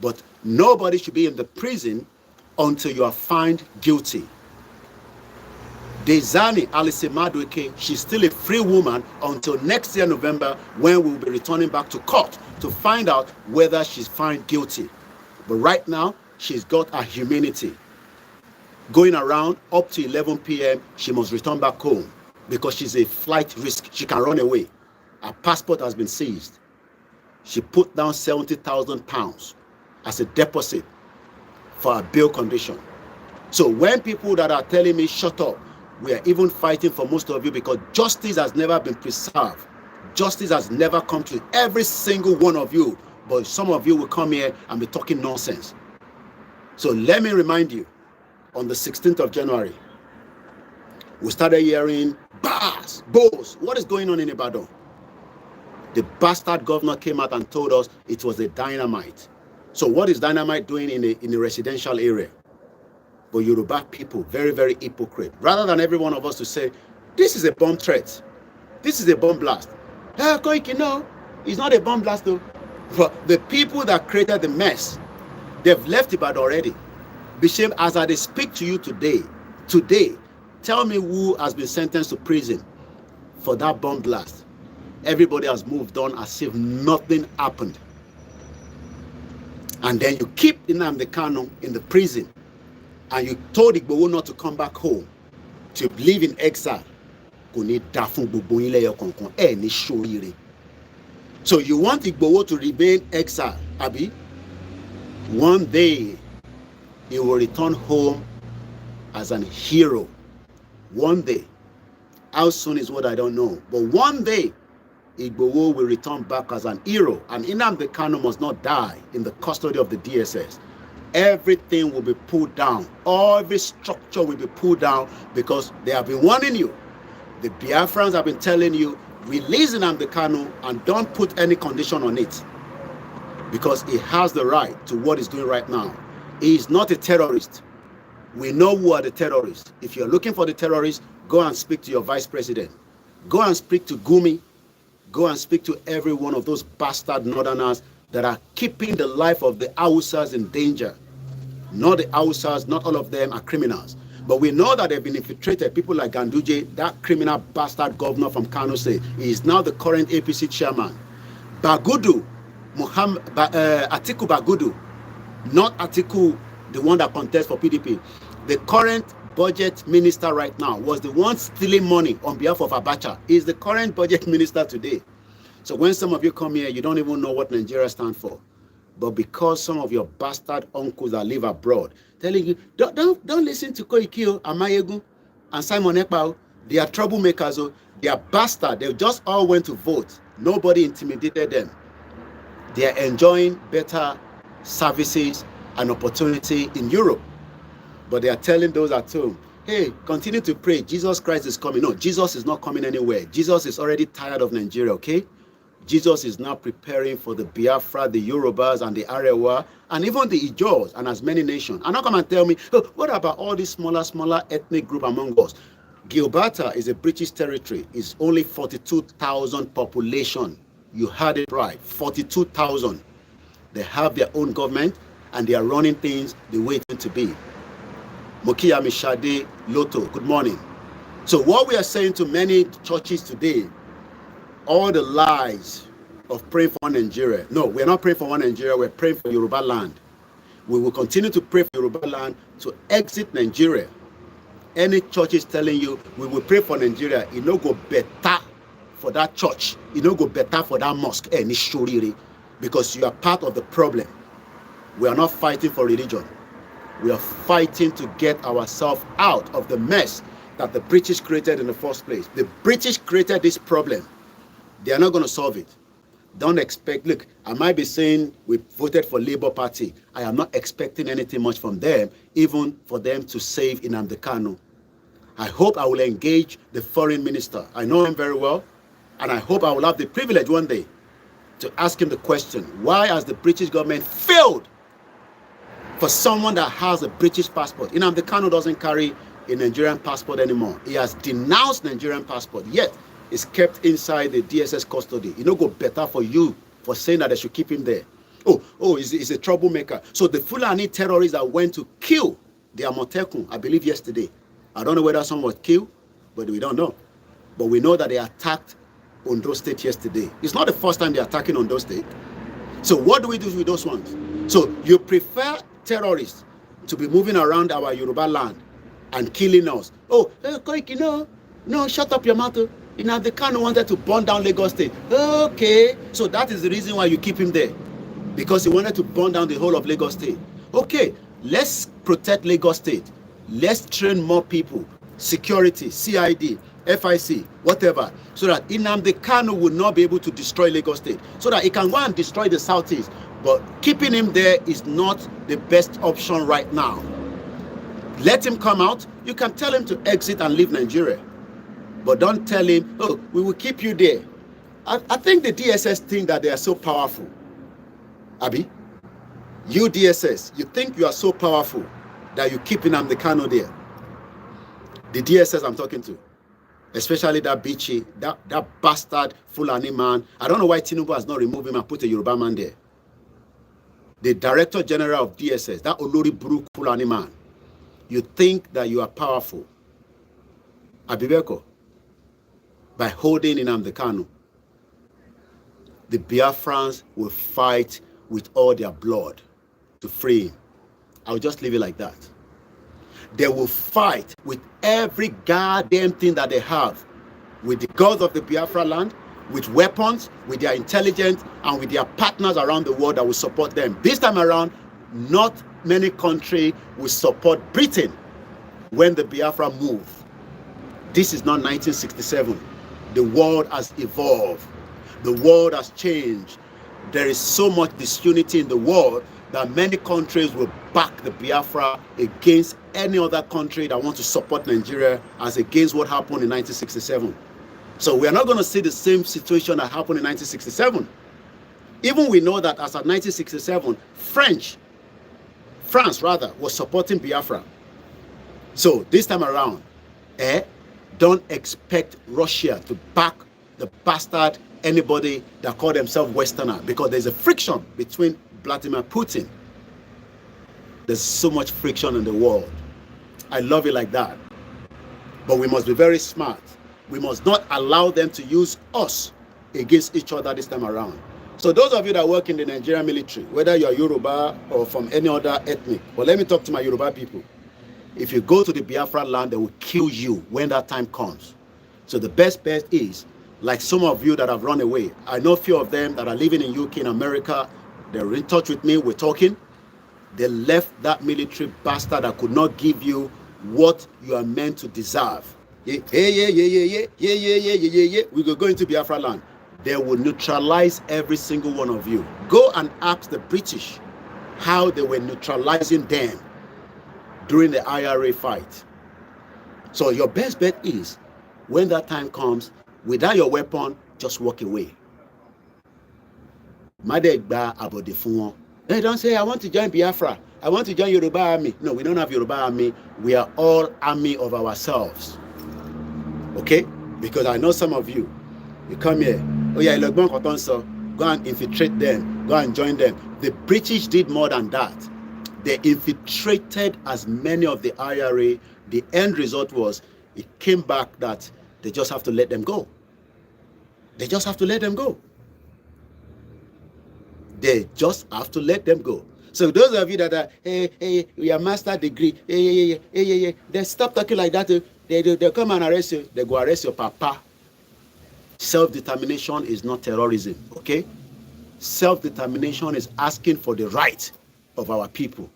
[SPEAKER 1] But nobody should be in the prison until you are found guilty. Dezani Alice, she's still a free woman until next year, November, when we will be returning back to court to find out whether she's found guilty. But right now, she's got her humanity. Going around up to 11 p.m., she must return back home because she's a flight risk. She can run away. Her passport has been seized. She put down 70,000 pounds as a deposit for a bail condition. So when people that are telling me shut up, we are even fighting for most of you because justice has never been preserved. Justice has never come to every single one of you, but some of you will come here and be talking nonsense. So let me remind you, on the 16th of January, we started hearing bars, bows. What is going on in Ibadan? The bastard governor came out and told us it was a dynamite. So what is dynamite doing in a residential area? But Yoruba people, very, very hypocrite. Rather than every one of us to say, this is a bomb threat. This is a bomb blast. Koiki, no, it's not a bomb blast though. But the people that created the mess, they've left Ibadan already. Bishop, as I speak to you today, tell me who has been sentenced to prison for that bomb blast. Everybody has moved on as if nothing happened. And then you keep Nnamdi Kanu in the prison and you told Igboho not to come back home, to live in exile. So you want Igboho to remain exile, Abi? One day he will return home as an hero. One day. How soon is what I don't know. But one day Igboho will return back as an hero, and Nnamdi Kanu must not die in the custody of the DSS. Everything will be pulled down. Every structure will be pulled down because they have been warning you. The Biafrans have been telling you, release Nnamdi Kanu and don't put any condition on it because he has the right to what he's doing right now. He is not a terrorist. We know who are the terrorists. If you're looking for the terrorists, go and speak to your vice president. Go and speak to Gumi. Go and speak to every one of those bastard northerners that are keeping the life of the Hausas in danger. Not the Hausas, not all of them are criminals. But we know that they've been infiltrated. People like Ganduje, that criminal bastard governor from Kano State, he is now the current APC chairman. Bagudu, Atiku Bagudu, not Atiku, the one that contests for PDP. The current budget minister right now was the one stealing money on behalf of Abacha. He is the current budget minister today. So when some of you come here, you don't even know what Nigeria stands for. But because some of your bastard uncles that live abroad telling you, don't listen to Koiki, Amayegu, and Simon Ekpao, they are troublemakers, they are bastard. They just all went to vote. Nobody intimidated them. They are enjoying better services and opportunity in Europe. But they are telling those at home, hey, continue to pray. Jesus Christ is coming. No, Jesus is not coming anywhere. Jesus is already tired of Nigeria, okay? Jesus is now preparing for the Biafra, the Yorubas, and the Arewa, and even the Ijaws, and as many nations. And now come and tell me, oh, what about all these smaller ethnic group among us? Gilberta is a British territory. It's only 42,000 population. You heard it right, 42,000. They have their own government, and they are running things the way it's meant to be. Mokia Mishade Loto, good morning. So what we are saying to many churches today, all the lies of praying for Nigeria. No, we're not praying for one Nigeria, we're praying for Yoruba land. We will continue to pray for Yoruba land to exit Nigeria. Any church is telling you, we will pray for Nigeria, it no go better for that church, it no go better for that mosque, because you are part of the problem. We are not fighting for religion. We are fighting to get ourselves out of the mess that the British created in the first place. The British created this problem. They are not going to solve it. Don't expect, look, I might be saying we voted for Labour Party. I am not expecting anything much from them, even for them to save Nnamdi Kanu. I hope I will engage the foreign minister. I know him very well, and I hope I will have the privilege one day to ask him the question, why has the British government failed for someone that has a British passport? Nnamdi Kanu doesn't carry a Nigerian passport anymore. He has denounced Nigerian passport, yet is kept inside the DSS custody. It no go better for you for saying that they should keep him there. He's a troublemaker. So the Fulani terrorists that went to kill the Amotekun, I believe yesterday. I don't know whether someone was killed, but we don't know. But we know that they attacked Ondo State yesterday. It's not the first time they're attacking Ondo State. So what do we do with those ones? So you prefer terrorists to be moving around our Yoruba land and killing us. Koiki, no, shut up your mouth. Nnamdi Kanu wanted to burn down Lagos State. Okay, so that is the reason why you keep him there. Because he wanted to burn down the whole of Lagos State. Okay, let's protect Lagos State. Let's train more people. Security, CID, FIC, whatever. So that Nnamdi Kanu will not be able to destroy Lagos State. So that he can go and destroy the Southeast. But keeping him there is not the best option right now. Let him come out. You can tell him to exit and leave Nigeria. But don't tell him, oh, we will keep you there. I think the DSS think that they are so powerful. Abi, you DSS, you think you are so powerful that you keep Nnamdi Kanu there. The DSS I'm talking to, especially that Bichi, that bastard Fulani man. I don't know why Tinubu has not removed him and put a Yoruba man there. The Director General of DSS, that Olori Buru Fulani man. You think that you are powerful. Abibeko. By holding Nnamdi Kanu, the Biafrans will fight with all their blood to free him. I'll just leave it like that. They will fight with every goddamn thing that they have, with the gods of the Biafra land, with weapons, with their intelligence, and with their partners around the world that will support them. This time around, not many countries will support Britain when the Biafra move. This is not 1967. The world has evolved. The world has changed. There is so much disunity in the world that many countries will back the Biafra against any other country that wants to support Nigeria as against what happened in 1967. So we are not going to see the same situation that happened in 1967. Even we know that as of 1967, France was supporting Biafra. So this time around, don't expect Russia to back the bastard anybody that call themselves Westerner, because there's a friction between Vladimir Putin There's so much friction in the world. I love it like that. But we must be very smart. We must not allow them to use us against each other this time around. So those of you that work in the Nigerian military, whether you're Yoruba or from any other ethnic, but let me talk to my Yoruba people. If you go to the Biafra land, they will kill you when that time comes. So the best bet is, like some of you that have run away. I know a few of them that are living in UK, in America. They're in touch with me. We're talking. They left that military bastard that could not give you what you are meant to deserve. Yeah. We will go into Biafra land. They will neutralize every single one of you. Go and ask the British how they were neutralizing them during the IRA fight. So your best bet is, when that time comes, without your weapon, just walk away. They don't say, I want to join Biafra. I want to join Yoruba army. No, we don't have Yoruba army. We are all army of ourselves. Okay? Because I know some of you, you come here, oh yeah, go and infiltrate them, go and join them. The British did more than that. They infiltrated as many of the IRA. The end result was, it came back that they just have to let them go. They just have to let them go. They just have to let them go. So those of you that are, hey, we are master degree, they stop talking like that. They'll come and arrest you. They go arrest your papa. Self-determination is not terrorism, okay? Self-determination is asking for the right of our people.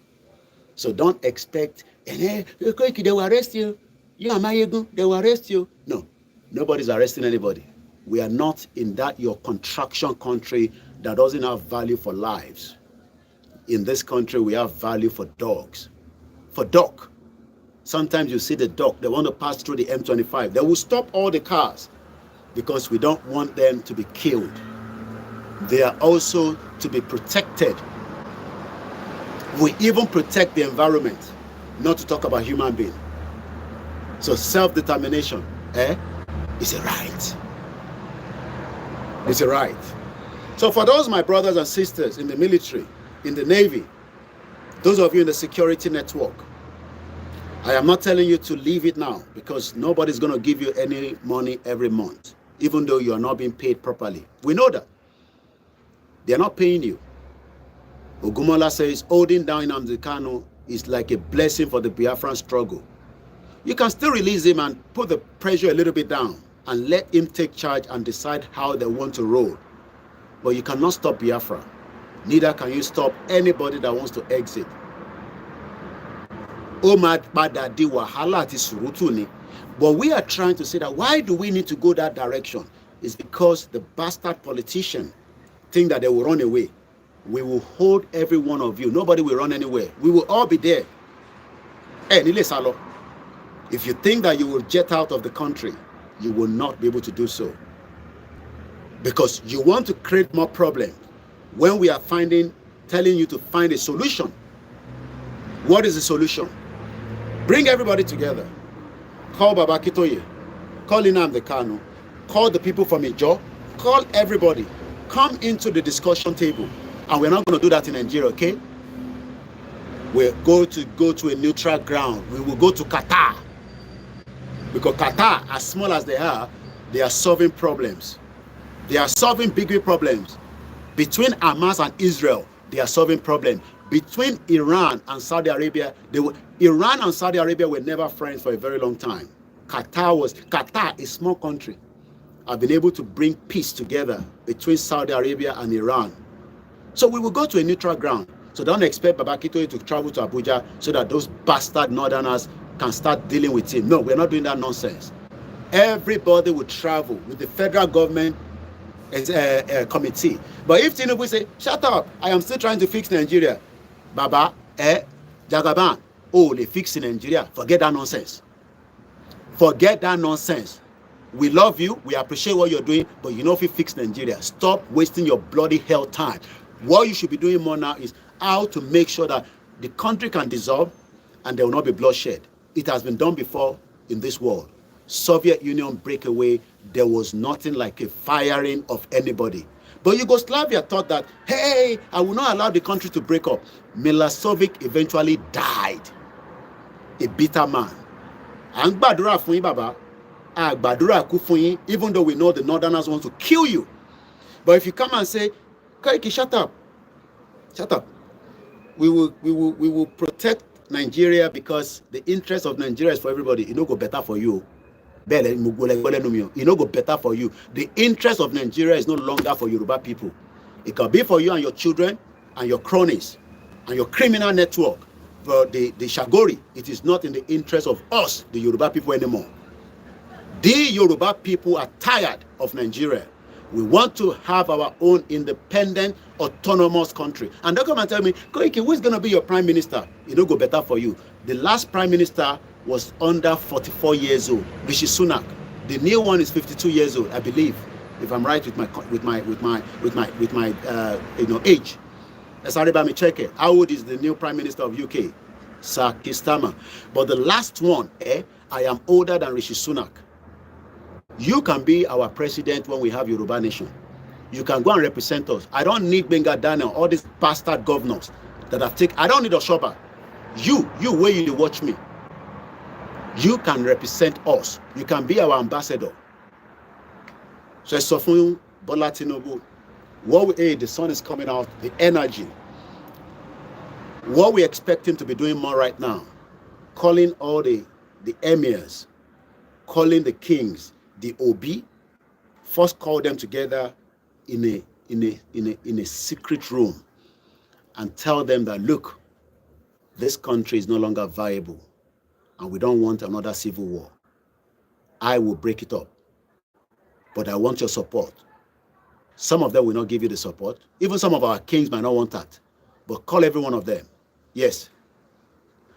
[SPEAKER 1] So don't expect, they will arrest you. You are Mayegu, they will arrest you. No, nobody's arresting anybody. We are not in that your contraction country that doesn't have value for lives. In this country, we have value for dogs. For dog. Sometimes you see the dog, they want to pass through the M25. They will stop all the cars because we don't want them to be killed. They are also to be protected. We even protect the environment, not to talk about human being. So self-determination, is a right. It's a right. So for those my brothers and sisters in the military, in the Navy, those of you in the security network, I am not telling you to leave it now, because nobody's going to give you any money every month, even though you are not being paid properly. We know that. They are not paying you. Ogumola says holding down Nnamdi Kanu is like a blessing for the Biafran struggle. You can still release him and put the pressure a little bit down and let him take charge and decide how they want to roll. But you cannot stop Biafra. Neither can you stop anybody that wants to exit. But we are trying to say that why do we need to go that direction? It's because the bastard politician think that they will run away. We will hold every one of you. Nobody will run anywhere. We will all be there. If you think that you will jet out of the country, you will not be able to do so. Because you want to create more problems when we are telling you to find a solution. What is the solution? Bring everybody together. Call Baba Kitoye. Call Nnamdi Kanu. Call the people from Ijo. Call everybody. Come into the discussion table. And we're not going to do that in Nigeria, okay? We're going to go to a neutral ground. We will go to Qatar. Because Qatar, as small as they are solving problems. They are solving big problems. Between Hamas and Israel, they are solving problems. Between Iran and Saudi Arabia, Iran and Saudi Arabia were never friends for a very long time. Qatar, a small country, have been able to bring peace together between Saudi Arabia and Iran. So we will go to a neutral ground. So don't expect Baba Kitoye to travel to Abuja so that those bastard northerners can start dealing with him. No, we're not doing that nonsense. Everybody will travel with the federal government committee. But if Tinubu say, shut up, I am still trying to fix Nigeria. Baba, Jagaban, they fix in Nigeria. Forget that nonsense. Forget that nonsense. We love you, we appreciate what you're doing, but you know if you fix Nigeria, stop wasting your bloody hell time. What you should be doing more now is how to make sure that the country can dissolve and there will not be bloodshed. It has been done before in this world. Soviet Union breakaway, there was nothing like a firing of anybody. But Yugoslavia thought that, hey, I will not allow the country to break up. Milosevic eventually died, a bitter man. And gbàdúrà fún yín bàbá, gbàdúrà kú fún yín, even though we know the Northerners want to kill you. But if you come and say, Koiki, shut up, we will protect Nigeria because the interest of Nigeria is for everybody. It no go better for you. It no go better for you. The interest of Nigeria is no longer for Yoruba people. It can be for you and your children and your cronies and your criminal network. But the Shagori, it is not in the interest of us, the Yoruba people, anymore. The Yoruba people are tired of Nigeria. We want to have our own independent, autonomous country. And don't come and tell me, Koiki, who is going to be your prime minister? It don't go better for you. The last prime minister was under 44 years old, Rishi Sunak. The new one is 52 years old, I believe, if I'm right with my age. Sorry, me check it. How old is the new prime minister of UK? Sir Keir Starmer. But the last one, I am older than Rishi Sunak. You can be our president when we have Yoruba nation. You can go and represent us. I don't need Benga Daniel, all these bastard governors that have taken. I don't need a shopper. You where you watch me. You can represent us. You can be our ambassador. So it's Sofun Bola Tinubu. The sun is coming out, the energy. What we expect him to be doing more right now, calling all the emirs, calling the kings, the OB, first call them together in a secret room and tell them that, look, this country is no longer viable and we don't want another civil war. I will break it up, but I want your support. Some of them will not give you the support. Even some of our kings might not want that, but call every one of them. Yes.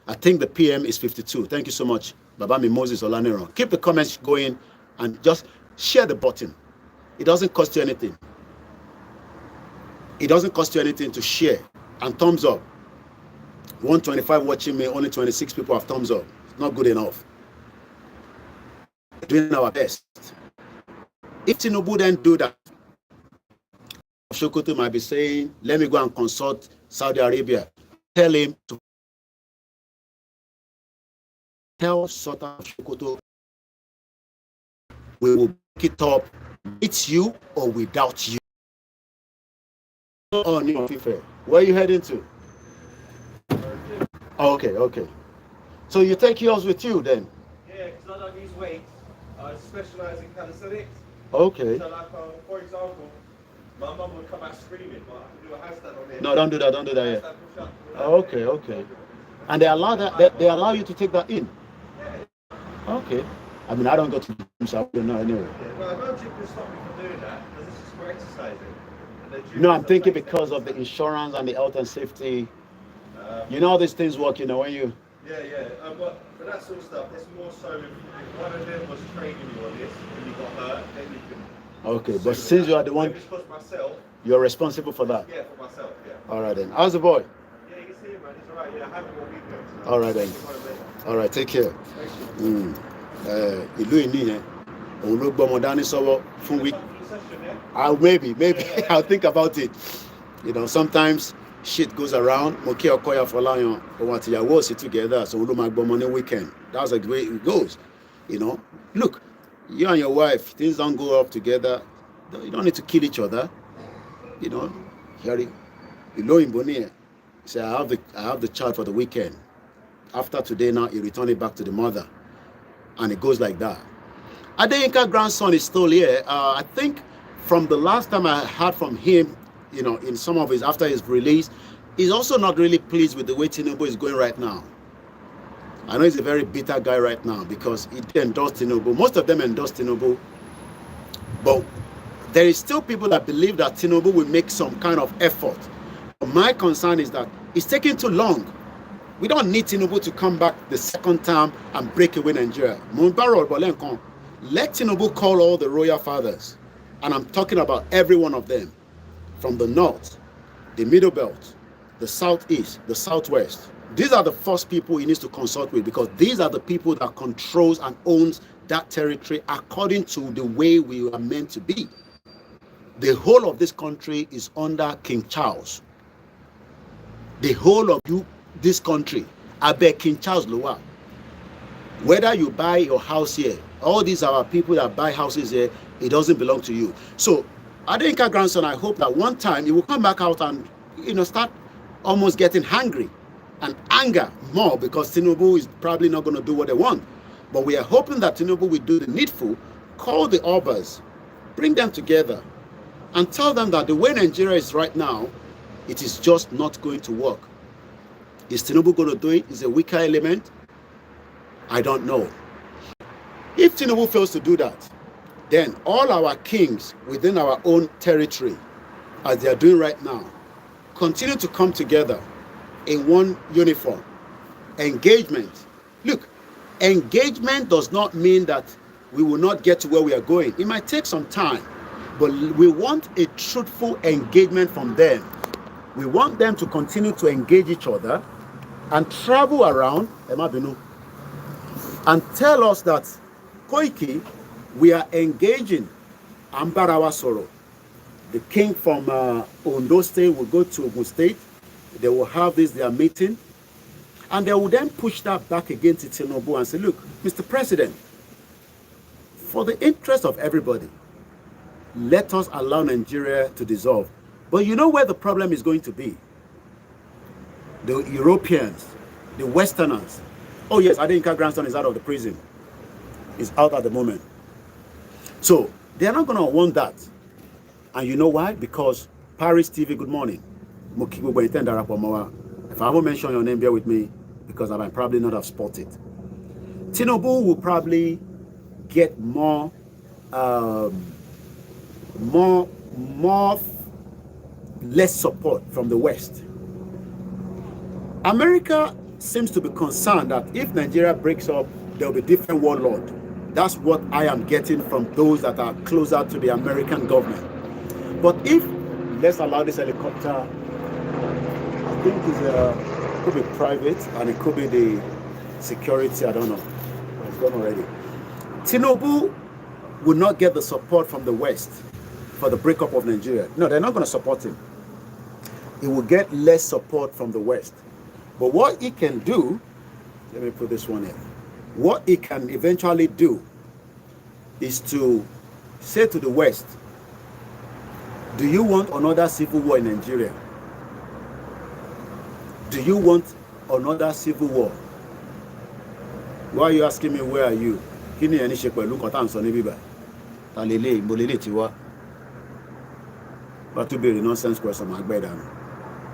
[SPEAKER 1] I think the PM is 52. Thank you so much, Babami Moses Olanero. Keep the comments going and just share the button. It doesn't cost you anything. It doesn't cost you anything to share. And thumbs up. 125 watching me, only 26 people have thumbs up. It's not good enough. We're doing our best. If Tinubu then do that, Shokoto might be saying, let me go and consult Saudi Arabia. Tell him to tell Sultan Shokoto, we will pick it up with you or without you. Oh, no, where are you heading to? Oh, okay. So you take yours with you then?
[SPEAKER 2] Yeah, because I don't use weights. I specialize in calisthenics.
[SPEAKER 1] Okay.
[SPEAKER 2] So like, for example, my mum would come out screaming, but I can do a handstand on it.
[SPEAKER 1] No, don't do that yet. Okay. And they allow that, they allow you to take that in?
[SPEAKER 2] Yeah.
[SPEAKER 1] Okay. I mean, I don't go to the gym, so I don't know anyway.
[SPEAKER 2] Yeah, well, no gym can stop me from doing that, because this is for exercising.
[SPEAKER 1] No, I'm thinking because of the insurance and the health and safety. You know how these things work, you know, when you...
[SPEAKER 2] Yeah. But for that sort of stuff, it's more so if one of them was training you on this and you got hurt, then you can...
[SPEAKER 1] Okay, but since you are the one...
[SPEAKER 2] Myself,
[SPEAKER 1] you're responsible for that?
[SPEAKER 2] Yeah, for myself, yeah.
[SPEAKER 1] All right then. How's the boy?
[SPEAKER 2] Yeah, you can see him, man. He's all right. Yeah, I have him all weekend.
[SPEAKER 1] All right then. All right, take care. Ìlú ìní yẹn, òun ló gbọ́mọ dání sọ́wọ́ fún week. Maybe I'll think about it. You know, sometimes shit goes around. Mo kí Okoya Fọláyan, òun àti ìyàwó sì together, so òun ló máa gbọ́mọ ní weekend. That's like the way it goes. You know, look, you and your wife, things don't go up together. You don't need to kill each other. You know, Harry, say I have the child for the weekend. After today now, you return it back to the mother. And it goes like that. Adeyinka grandson is still here. I think from the last time I heard from him, you know, in some of his, after his release, he's also not really pleased with the way Tinubu is going right now. I know he's a very bitter guy right now because he endorsed Tinubu. Most of them endorsed Tinubu. But there is still people that believe that Tinubu will make some kind of effort. But my concern is that it's taking too long. We don't need Tinubu to come back the second time and break away Nigeria. Let Tinubu call all the royal fathers. And I'm talking about every one of them. From the north, the middle belt, the southeast, the southwest. These are the first people he needs to consult with because these are the people that controls and owns that territory according to the way we are meant to be. The whole of this country is under King Charles. The whole of this country, I beg King Charles Loa. Whether you buy your house here, all these are people that buy houses here, it doesn't belong to you. So, Adenka grandson, I hope that one time he will come back out and start almost getting hungry and anger more, because Tinubu is probably not going to do what they want. But we are hoping that Tinubu will do the needful, call the Obas, bring them together, and tell them that the way Nigeria is right now, it is just not going to work. Is Tinubu going to do it? Is a weaker element? I don't know. If Tinubu fails to do that, then all our kings within our own territory, as they are doing right now, continue to come together in one uniform. Engagement. Look, engagement does not mean that we will not get to where we are going. It might take some time, but we want a truthful engagement from them. We want them to continue to engage each other and travel around and tell us that Koiki, we are engaging Ambarawa Soro. The king from Ondo State will go to Ogun State. They will have their meeting. And they will then push that back against Tinubu and say, look, Mr. President, for the interest of everybody, let us allow Nigeria to dissolve. But you know where the problem is going to be? The Europeans, the Westerners. Oh yes, Adenka grandson is out of the prison. He's out at the moment. So they're not going to want that. And you know why? Because Paris TV, good morning. If I haven't mentioned your name, bear with me, because I might probably not have spotted. Tinubu will probably get more less support from the West. America seems to be concerned that if Nigeria breaks up, there will be different warlord. That's what I am getting from those that are closer to the American government. But if, let's allow this helicopter, I think it could be private and it could be the security, I don't know. It's gone already. Tinubu will not get the support from the West for the breakup of Nigeria. No, they're not going to support him. He will get less support from the West. But what he can do, let me put this one in. What he can eventually do is to say to the West, do you want another civil war in Nigeria? Do you want another civil war? Why are you asking me, where are you? Kini eni se pẹ̀lú nǹkan tá ń sọ ní bíbá. Ta lele ìmọ̀lélè ti wá. Bá tún béèrè nonsense question máa gbẹ́ dànù.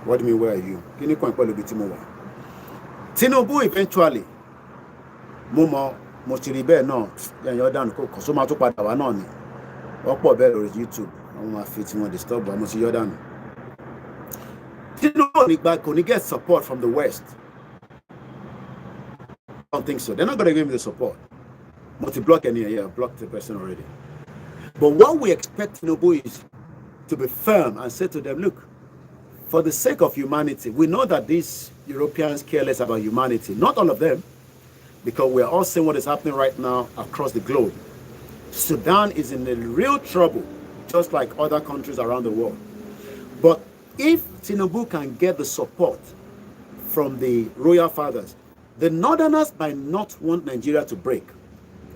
[SPEAKER 1] What do you mean, where are you? Kini kan pẹ̀lú ibi tí mo wà. Tinubu eventually, mo ti rí bẹ́ẹ̀ náà, yẹn dànù kò so máa tún padà wá náà ni. Wọ́n pọ̀ bẹ́ẹ̀ lórí YouTube. Wọ́n máa fi tí wọ́n disturb wa, mo ti yọ dànù. Tinubu kò ní get support from the West. I don't think so. They're not going to give me the support. Multi-block any, yeah, I've blocked the person already. But what we expect Tinubu is to be firm and say to them, look, for the sake of humanity, we know that these Europeans care less about humanity. Not all of them, because we are all seeing what is happening right now across the globe. Sudan is in a real trouble, just like other countries around the world. But if Tinubu can get the support from the royal fathers, the Northerners might not want Nigeria to break.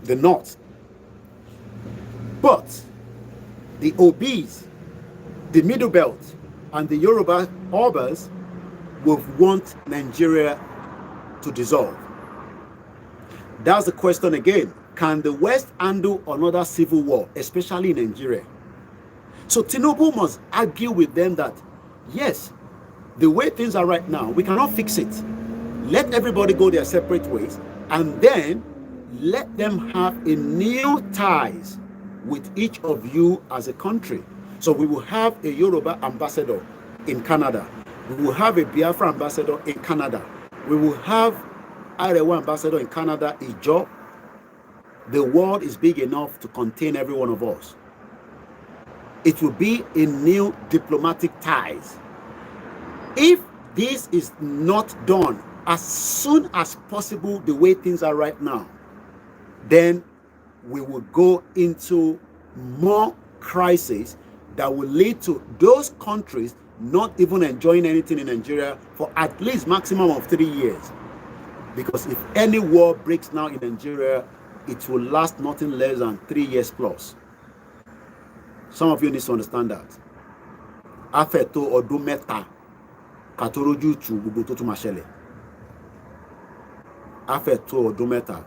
[SPEAKER 1] The North. But the Obis, the Middle Belt, and the Yoruba Obas will want Nigeria to dissolve. That's the question again. Can the West handle another civil war, especially in Nigeria? So Tinubu must argue with them that, yes, the way things are right now, we cannot fix it. Let everybody go their separate ways, and then let them have a new ties with each of you as a country. So we will have a Yoruba ambassador in Canada. We will have a Biafra ambassador in Canada. We will have Arewa ambassador in Canada, Ijo. The world is big enough to contain every one of us. It will be a new diplomatic ties. If this is not done as soon as possible, the way things are right now, then we will go into more crisis that will lead to those countries not even enjoying anything in Nigeria for at least maximum of 3 years. Because if any war breaks now in Nigeria, it will last nothing less than 3 years plus. Some of you need to understand that. Afeto ọdún mẹ́ta katoroju tu gbogbo tó tún máa ṣẹlẹ̀. Afeto ọdún mẹ́ta.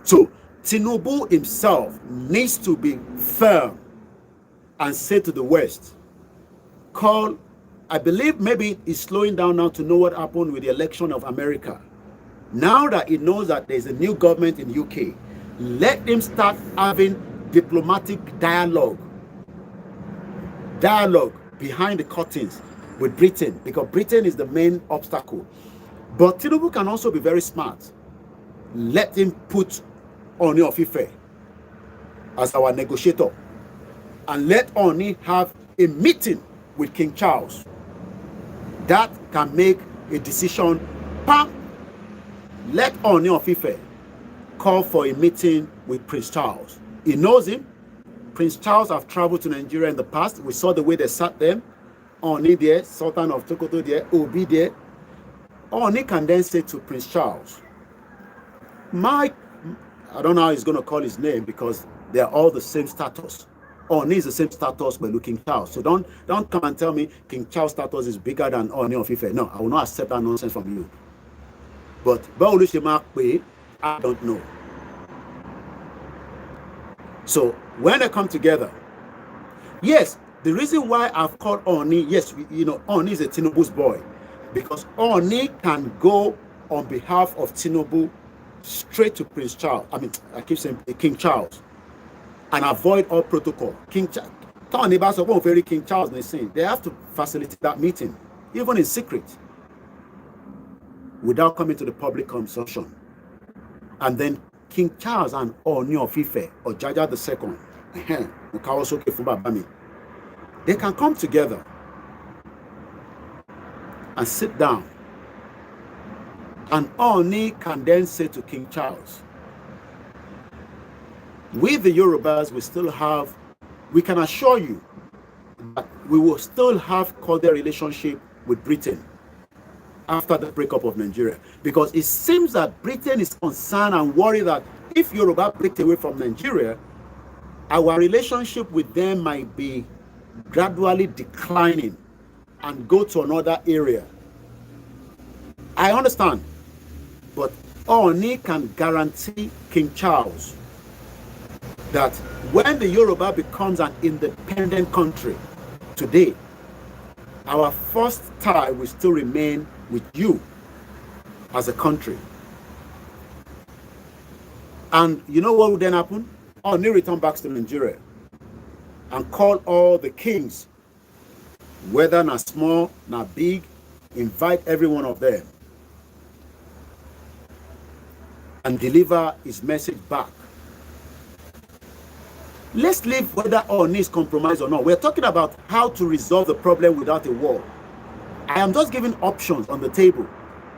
[SPEAKER 1] So Tinubu himself needs to be firm and say to the West, I believe maybe he's slowing down now to know what happened with the election of America. Now that he knows that there's a new government in UK, let him start having diplomatic dialogue behind the curtains with Britain, because Britain is the main obstacle. But Tinubu can also be very smart. Let him put Oni of Ife as our negotiator, and let Oni have a meeting with King Charles. That can make a decision. Bam! Let Oni of Ife call for a meeting with Prince Charles. He knows him. Prince Charles have traveled to Nigeria in the past. We saw the way they sat them. Oni there, Sultan of Tokoto there, Obi there. Oni can then say to Prince Charles, I don't know how he's going to call his name, because they are all the same status. Oni is the same status with King Charles. So don't come and tell me King Charles' status is bigger than Oni of Ife. No, I will not accept that nonsense from you. But I don't know. So when they come together, yes, the reason why I've called Oni, yes, Oni is a Tinubu's boy, because Oni can go on behalf of Tinubu straight to Prince Charles. I keep saying King Charles, and avoid all protocol. King Charles, they have to facilitate that meeting, even in secret, without coming to the public consumption. And then King Charles and Oni of Ife, or Jaja II, they can come together and sit down. And Oni can then say to King Charles, we the Yorubas, we can assure you that we will still have cordial relationship with Britain after the breakup of Nigeria. Because it seems that Britain is concerned and worried that if Yoruba break away from Nigeria, our relationship with them might be gradually declining and go to another area. I understand. But Oni can guarantee King Charles that when the Yoruba becomes an independent country today, our first tie will still remain with you as a country. And you know what will then happen? Oni return back to Nigeria and call all the kings, whether not small, not big, invite every one of them and deliver his message back. Let's leave whether Oni is compromised or not. We're talking about how to resolve the problem without a war. I am just giving options on the table.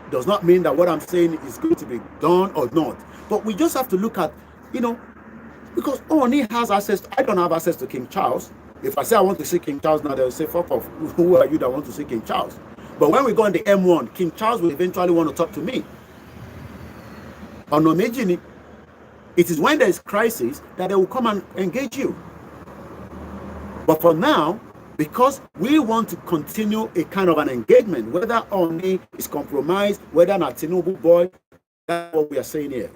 [SPEAKER 1] Does not mean that what I'm saying is going to be done or not. But we just have to look at, because Oni has access. I don't have access to King Charles. If I say I want to see King Charles now, they'll say, fuck off. Who are you that want to see King Charles? But when we go on the M1, King Charles will eventually want to talk to me. It is when there is crisis that they will come and engage you. But for now, because we want to continue a kind of an engagement, whether Oni is compromised, whether not Tinubu boy, that's what we are saying here.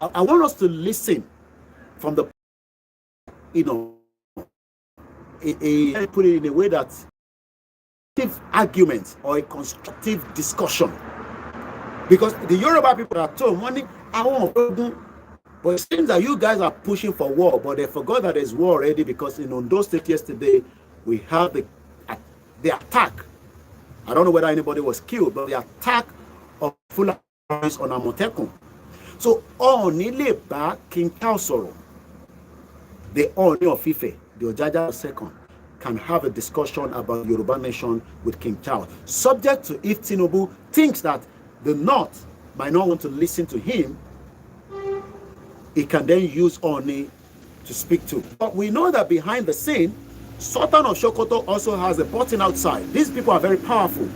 [SPEAKER 1] I want us to listen from the, put it in a way that argument or a constructive discussion. Because the Yoruba people are told money, but it seems that you guys are pushing for war, but they forgot that there's war already, because in Ondo State yesterday, we have the attack. I don't know whether anybody was killed, but the attack of Fulani on Amotekun. So, Oni Leba King Kausoro, the Oni of Ife, the Ojaja II, can have a discussion about Yoruba nation with King Charles, subject to if Tinubu thinks that the North might not want to listen to him, it can then use Oni to speak to. But we know that behind the scene, Sultan of Sokoto also has a button outside. These people are very powerful.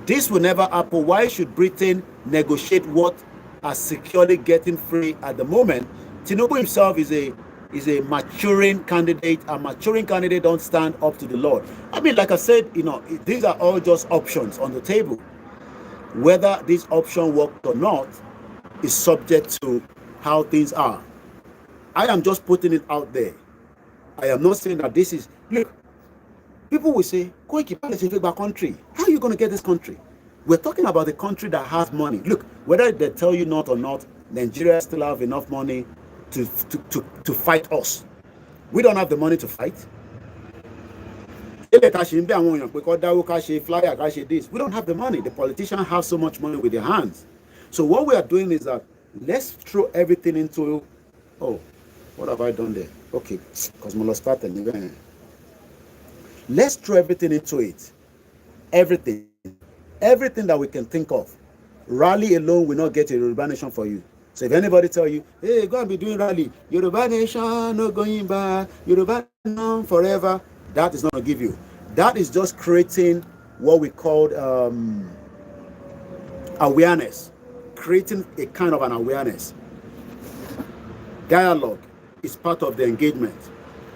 [SPEAKER 1] This will never happen. Why should Britain negotiate what are securely getting free at the moment? Tinubu himself is a maturing candidate. A maturing candidate don't stand up to the Lord. I mean, like I said, these are all just options on the table. Whether this option works or not is subject to how things are. I am just putting it out there. I am not saying that this is... Look, people will say, Koiki, let's take back country. How are you going to get this country? We're talking about a country that has money. Look, whether they tell you not or not, Nigeria still have enough money to fight us. We don't have the money to fight. We don't have the money. The politicians have so much money with their hands. So what we are doing is that let's throw everything into... Oh, what have I done there? Okay, because Molo started. Let's throw everything into it. Everything that we can think of. Rally alone will not get a Yoruba nation for you. So if anybody tell you, hey, go and be doing rally, Yoruba nation, no going back, Yoruba nation forever, that is not going to give you. That is just creating what we call awareness. Creating a kind of an awareness. Dialogue is part of the engagement.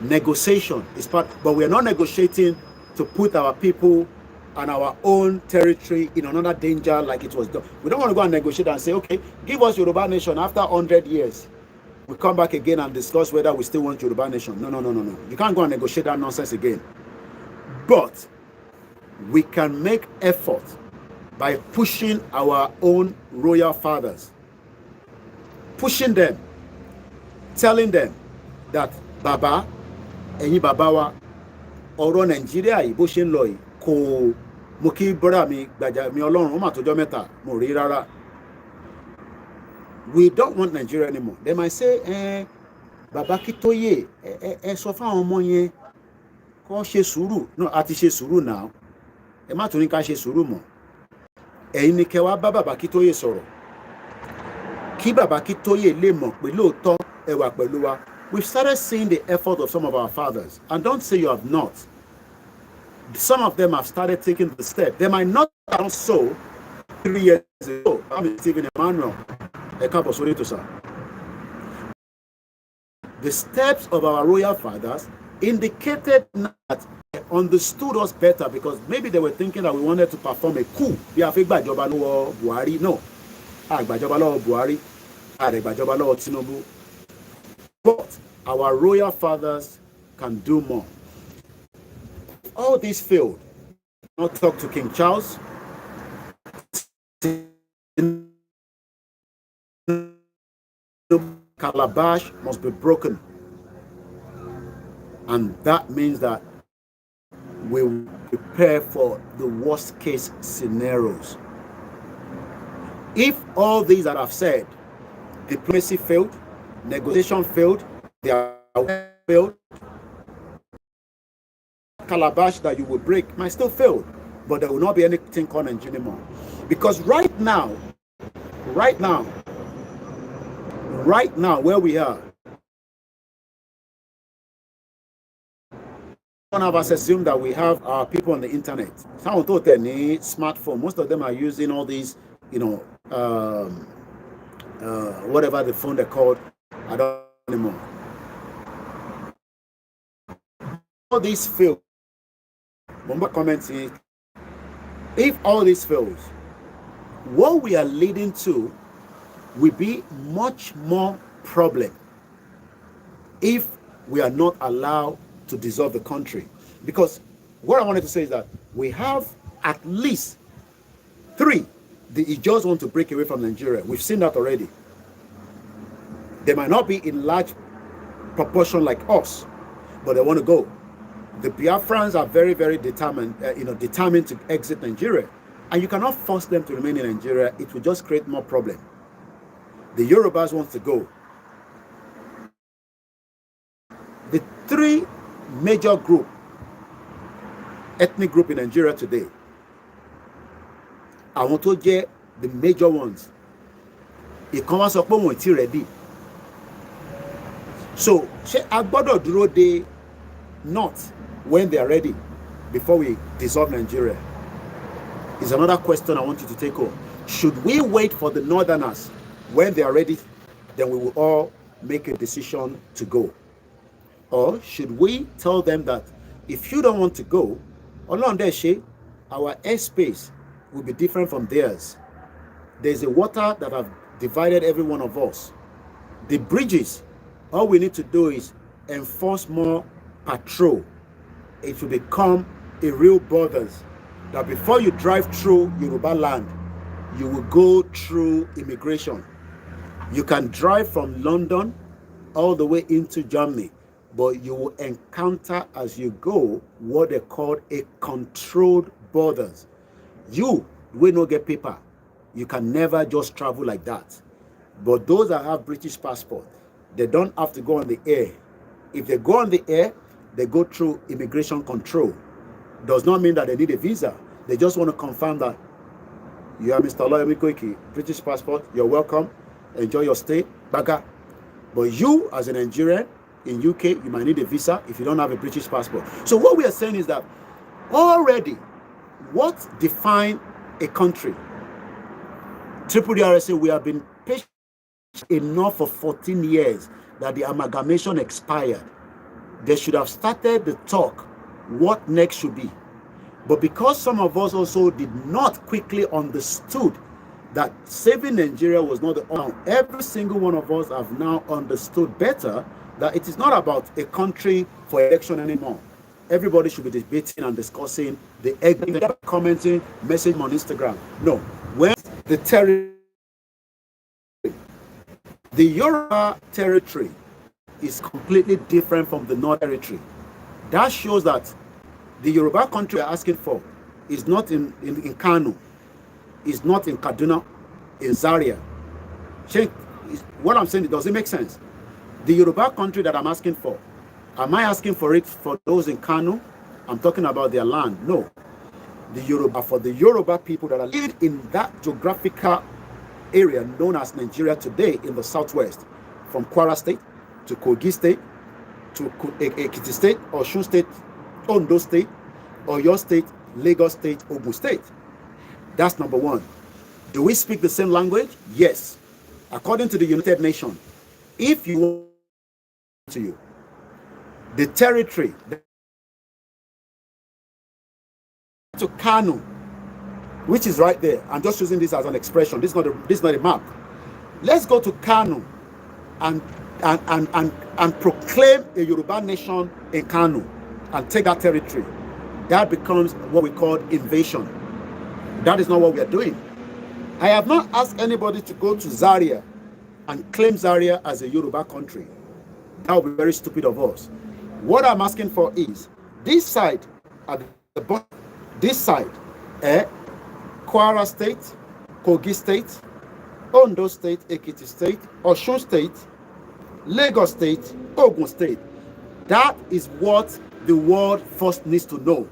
[SPEAKER 1] Negotiation is part, but we are not negotiating to put our people and our own territory in another danger like it was done. We don't want to go and negotiate and say, okay, give us Yoruba nation after 100 years. We come back again and discuss whether we still want Yoruba nation. No. You can't go and negotiate that nonsense again. But we can make effort by pushing our own royal fathers, pushing them, telling them that Baba, ẹ̀yin bàbá wa, ọ̀rọ̀ Nàìjíríà yìí bó ṣe ń lọ yìí kò mo kí brother mi gbàjà mi Ọlọ́run ó mà tọ́jọ́ mẹ́ta mo rí rárá. We don't want Nigeria anymore. They might say, Baba Kitoye, sọ fáwọn ọmọ yẹn kó ṣe sùúrù. No, a ti ṣe sùúrù now. Ẹ má tún ní ká ṣe sùúrù mọ́. Ẹ̀yin ni kẹ́ wá bá Baba Kitoye sọ̀rọ̀. Kí Baba Kitoye lè mọ̀ pé lóòótọ́ ẹ wà pẹ̀lú wa. We've started seeing the effort of some of our fathers. And don't say you have not. Some of them have started taking the step. They might not have done so 3 years ago. I'm Stephen Emmanuel. The steps of our royal fathers indicated that they understood us better because maybe they were thinking that we wanted to perform a coup. No. But our royal fathers can do more. All this failed. Not talk to King Charles. Calabash must be broken. And that means that we will prepare for the worst case scenarios. If all these that I've said, diplomacy failed, negotiation failed, they are failed, calabash that you will break might still fail, but there will not be anything called Nigeria anymore. Because right now, where we are, one of us assume that we have our people on the internet. Some thought they need smartphone. Most of them are using all these, whatever the phone they're called. I don't know anymore. All these fail. Remember commenting. If all this fails, what we are leading to will be much more problem if we are not allowed to dissolve the country. Because what I wanted to say is that we have at least 3. The Ijaws want to break away from Nigeria. We've seen that already. They might not be in large proportion like us, but they want to go. The Biafrans are very, very determined, determined to exit Nigeria. And you cannot force them to remain in Nigeria. It will just create more problem. The Yorubas want to go. The 3 major ethnic group in Nigeria today, I want to get the major ones. ìkan wá sọ pé òun ò tí ready. So ṣé a gbọ́dọ̀ dúró de North when they are ready before we dissolve Nigeria? Is another question I want you to take on. Should we wait for the Northerners when they are ready? Then we will all make a decision to go. Or should we tell them that if you don't want to go, our airspace will be different from theirs. There's a water that have divided every one of us. The bridges, all we need to do is enforce more patrol. It will become a real borders that before you drive through Yoruba land, you will go through immigration. You can drive from London all the way into Germany, but you will encounter as you go what they call a controlled borders. You will not get paper. You can never just travel like that. But those that have British passport, they don't have to go on the air. If they go on the air, they go through immigration control. Does not mean that they need a visa. They just want to confirm that you are Mr. OLAYOMI KOIKI, British passport, you're welcome, enjoy your stay, baga. But you, as a Nigerian in UK, you might need a visa if you don't have a British passport. So what we are saying is that already, what defines a country? Triple DRSA, we have been patient enough for 14 years that the amalgamation expired. They should have started the talk, what next should be. But because some of us also did not quickly understood that saving Nigeria was not the only. Every single one of us have now understood better that it is not about a country for election anymore. Everybody should be debating and discussing the commenting, message on Instagram. No, when the territory, the Yoruba territory is completely different from the North territory. That shows that the Yoruba country we are asking for is not in Kano, is not in Kaduna, in Zaria. What I'm saying, does it make sense? The Yoruba country that I'm asking for, am I asking for it for those in Kano? I'm talking about their land. No. The Yoruba, for the Yoruba people that are living in that geographical area known as Nigeria today in the southwest, from Kwara State to Kogi State to Ekiti State, Osun State, Ondo State, Oyo State, Lagos State, Ogun State. That's number one. Do we speak the same language? Yes. According to the United Nations, if you want to you, the territory to Kano, which is right there. I'm just using this as an expression. This is not a map. Let's go to Kano and proclaim a Yoruba nation in Kano and take that territory. That becomes what we call invasion. That is not what we are doing. I have not asked anybody to go to Zaria and claim Zaria as a Yoruba country. That would be very stupid of us. What I'm asking for is this side, at the bottom, this side, Kwara State, Kogi State, Ondo State, Ekiti State, Osun State, Lagos State, Ogun State. That is what the world first needs to know.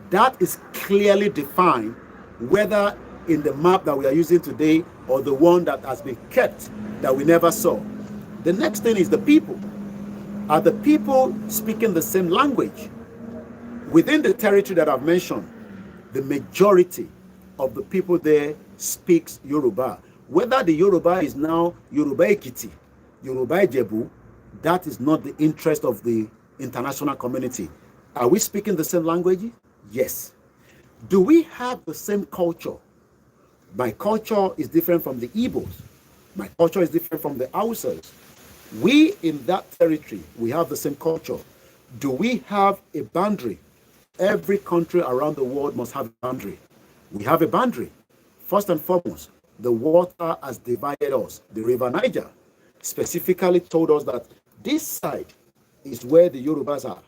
[SPEAKER 1] That is clearly defined, whether in the map that we are using today or the one that has been kept that we never saw. The next thing is the people. Are the people speaking the same language? Within the territory that I've mentioned, the majority of the people there speaks Yoruba. Whether the Yoruba is now Yoruba Ekiti, Yoruba Ijebu, that is not the interest of the international community. Are we speaking the same language? Yes. Do we have the same culture? My culture is different from the Igbos. My culture is different from the Hausas. We in that territory, we have the same culture. Do we have a boundary? Every country around the world must have a boundary. We have a boundary. First and foremost, the water has divided us. The River Niger specifically told us that this side is where the Yorubas are.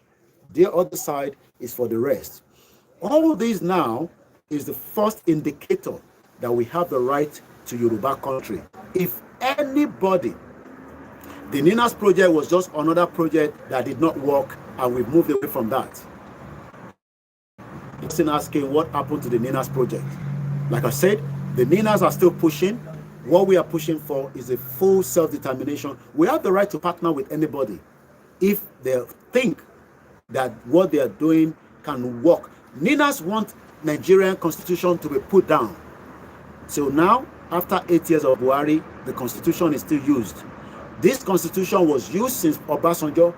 [SPEAKER 1] The other side is for the rest. All this now is the first indicator that we have the right to Yoruba country. If anybody, the Ninas project was just another project that did not work and we've moved away from that. Person asking what happened to the Ninas project. Like I said, the Ninas are still pushing. What we are pushing for is a full self-determination. We have the right to partner with anybody if they think that what they are doing can work. Ninas want Nigerian constitution to be put down. So now, after 8 years of Buhari, the constitution is still used. This constitution was used since Obasanjo,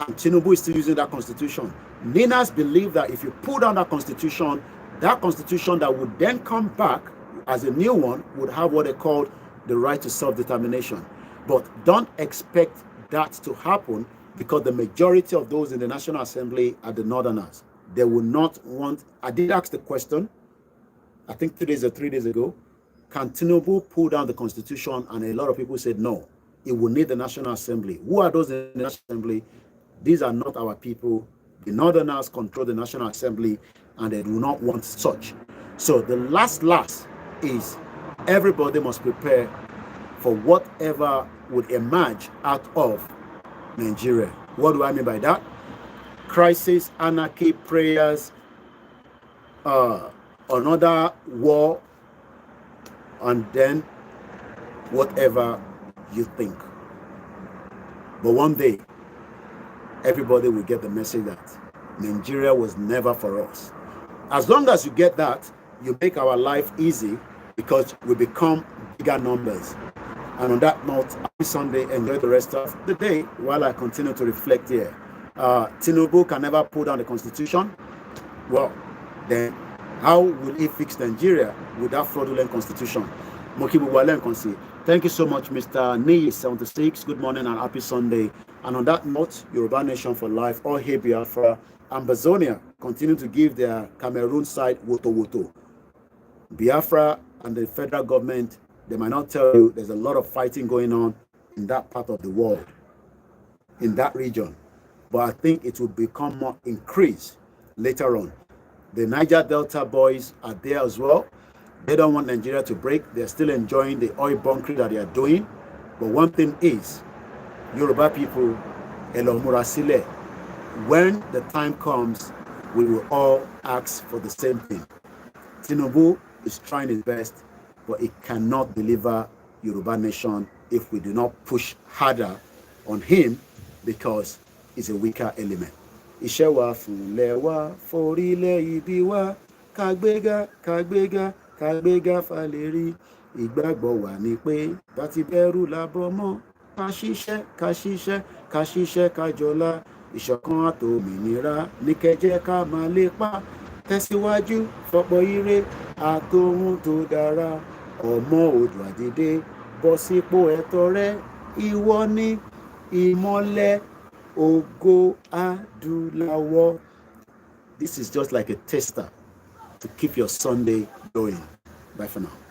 [SPEAKER 1] and Tinubu is still using that constitution. Ninas believe that if you pull down that constitution that would then come back as a new one would have what they call the right to self-determination. But don't expect that to happen, because the majority of those in the National Assembly are the Northerners. They will not want. I did ask the question, I think 3 days or 3 days ago, can Tinubu pull down the constitution? And a lot of people said no, it will need the National Assembly. Who are those in the National Assembly? These are not our people. The Northerners control the National Assembly, and they do not want such. So the last is everybody must prepare for whatever would emerge out of Nigeria. What do I mean by that? Crisis, anarchy, prayers, another war, and then whatever you think. But one day, everybody will get the message that Nigeria was never for us. As long as you get that, you make our life easy, because we become bigger numbers. And on that note, happy Sunday. Enjoy the rest of the day while I continue to reflect here. Tinubu can never pull down the constitution. Well, then how will he fix Nigeria with that fraudulent constitution? Thank you so much, Mr. Niyi76. Good morning and happy Sunday. And on that note, Yoruba Nation for life, all hail Biafra, and Bazonia continue to give their Cameroon side woto. Biafra and the federal government, they might not tell you there's a lot of fighting going on in that part of the world, in that region. But I think it will become more increased later on. The Niger Delta boys are there as well. They don't want Nigeria to break. They're still enjoying the oil bunkering that they are doing. But one thing is, Yoruba people, Elo Murasile, when the time comes, we will all ask for the same thing. Tinubu is trying his best, but it cannot deliver Yoruba Nation if we do not push harder on him, because he's a weaker element. Iṣẹ́ wa fúnlẹ̀ wa, forílẹ̀ ibi wa, kàgbéga fàlérí. Ìgbàgbọ́ wa ni pé bàtí bẹ̀rù làbọ̀ mọ́, ká ṣiṣẹ́ ká jọlá. Ìṣọ̀kan àtòmìnira ní kẹ́jẹ́ ká máa lépa. Tẹ̀síwájú fọ̀pọ̀ ire àtòhun tó dára. Ọmọ Oòduà dìde bọ́ sípò ẹ̀tọ́ rẹ. Ìwọ ni ìmọ́lẹ̀ ògo adúláwọ̀. This is just like a tester to keep your Sunday going. Bye for now.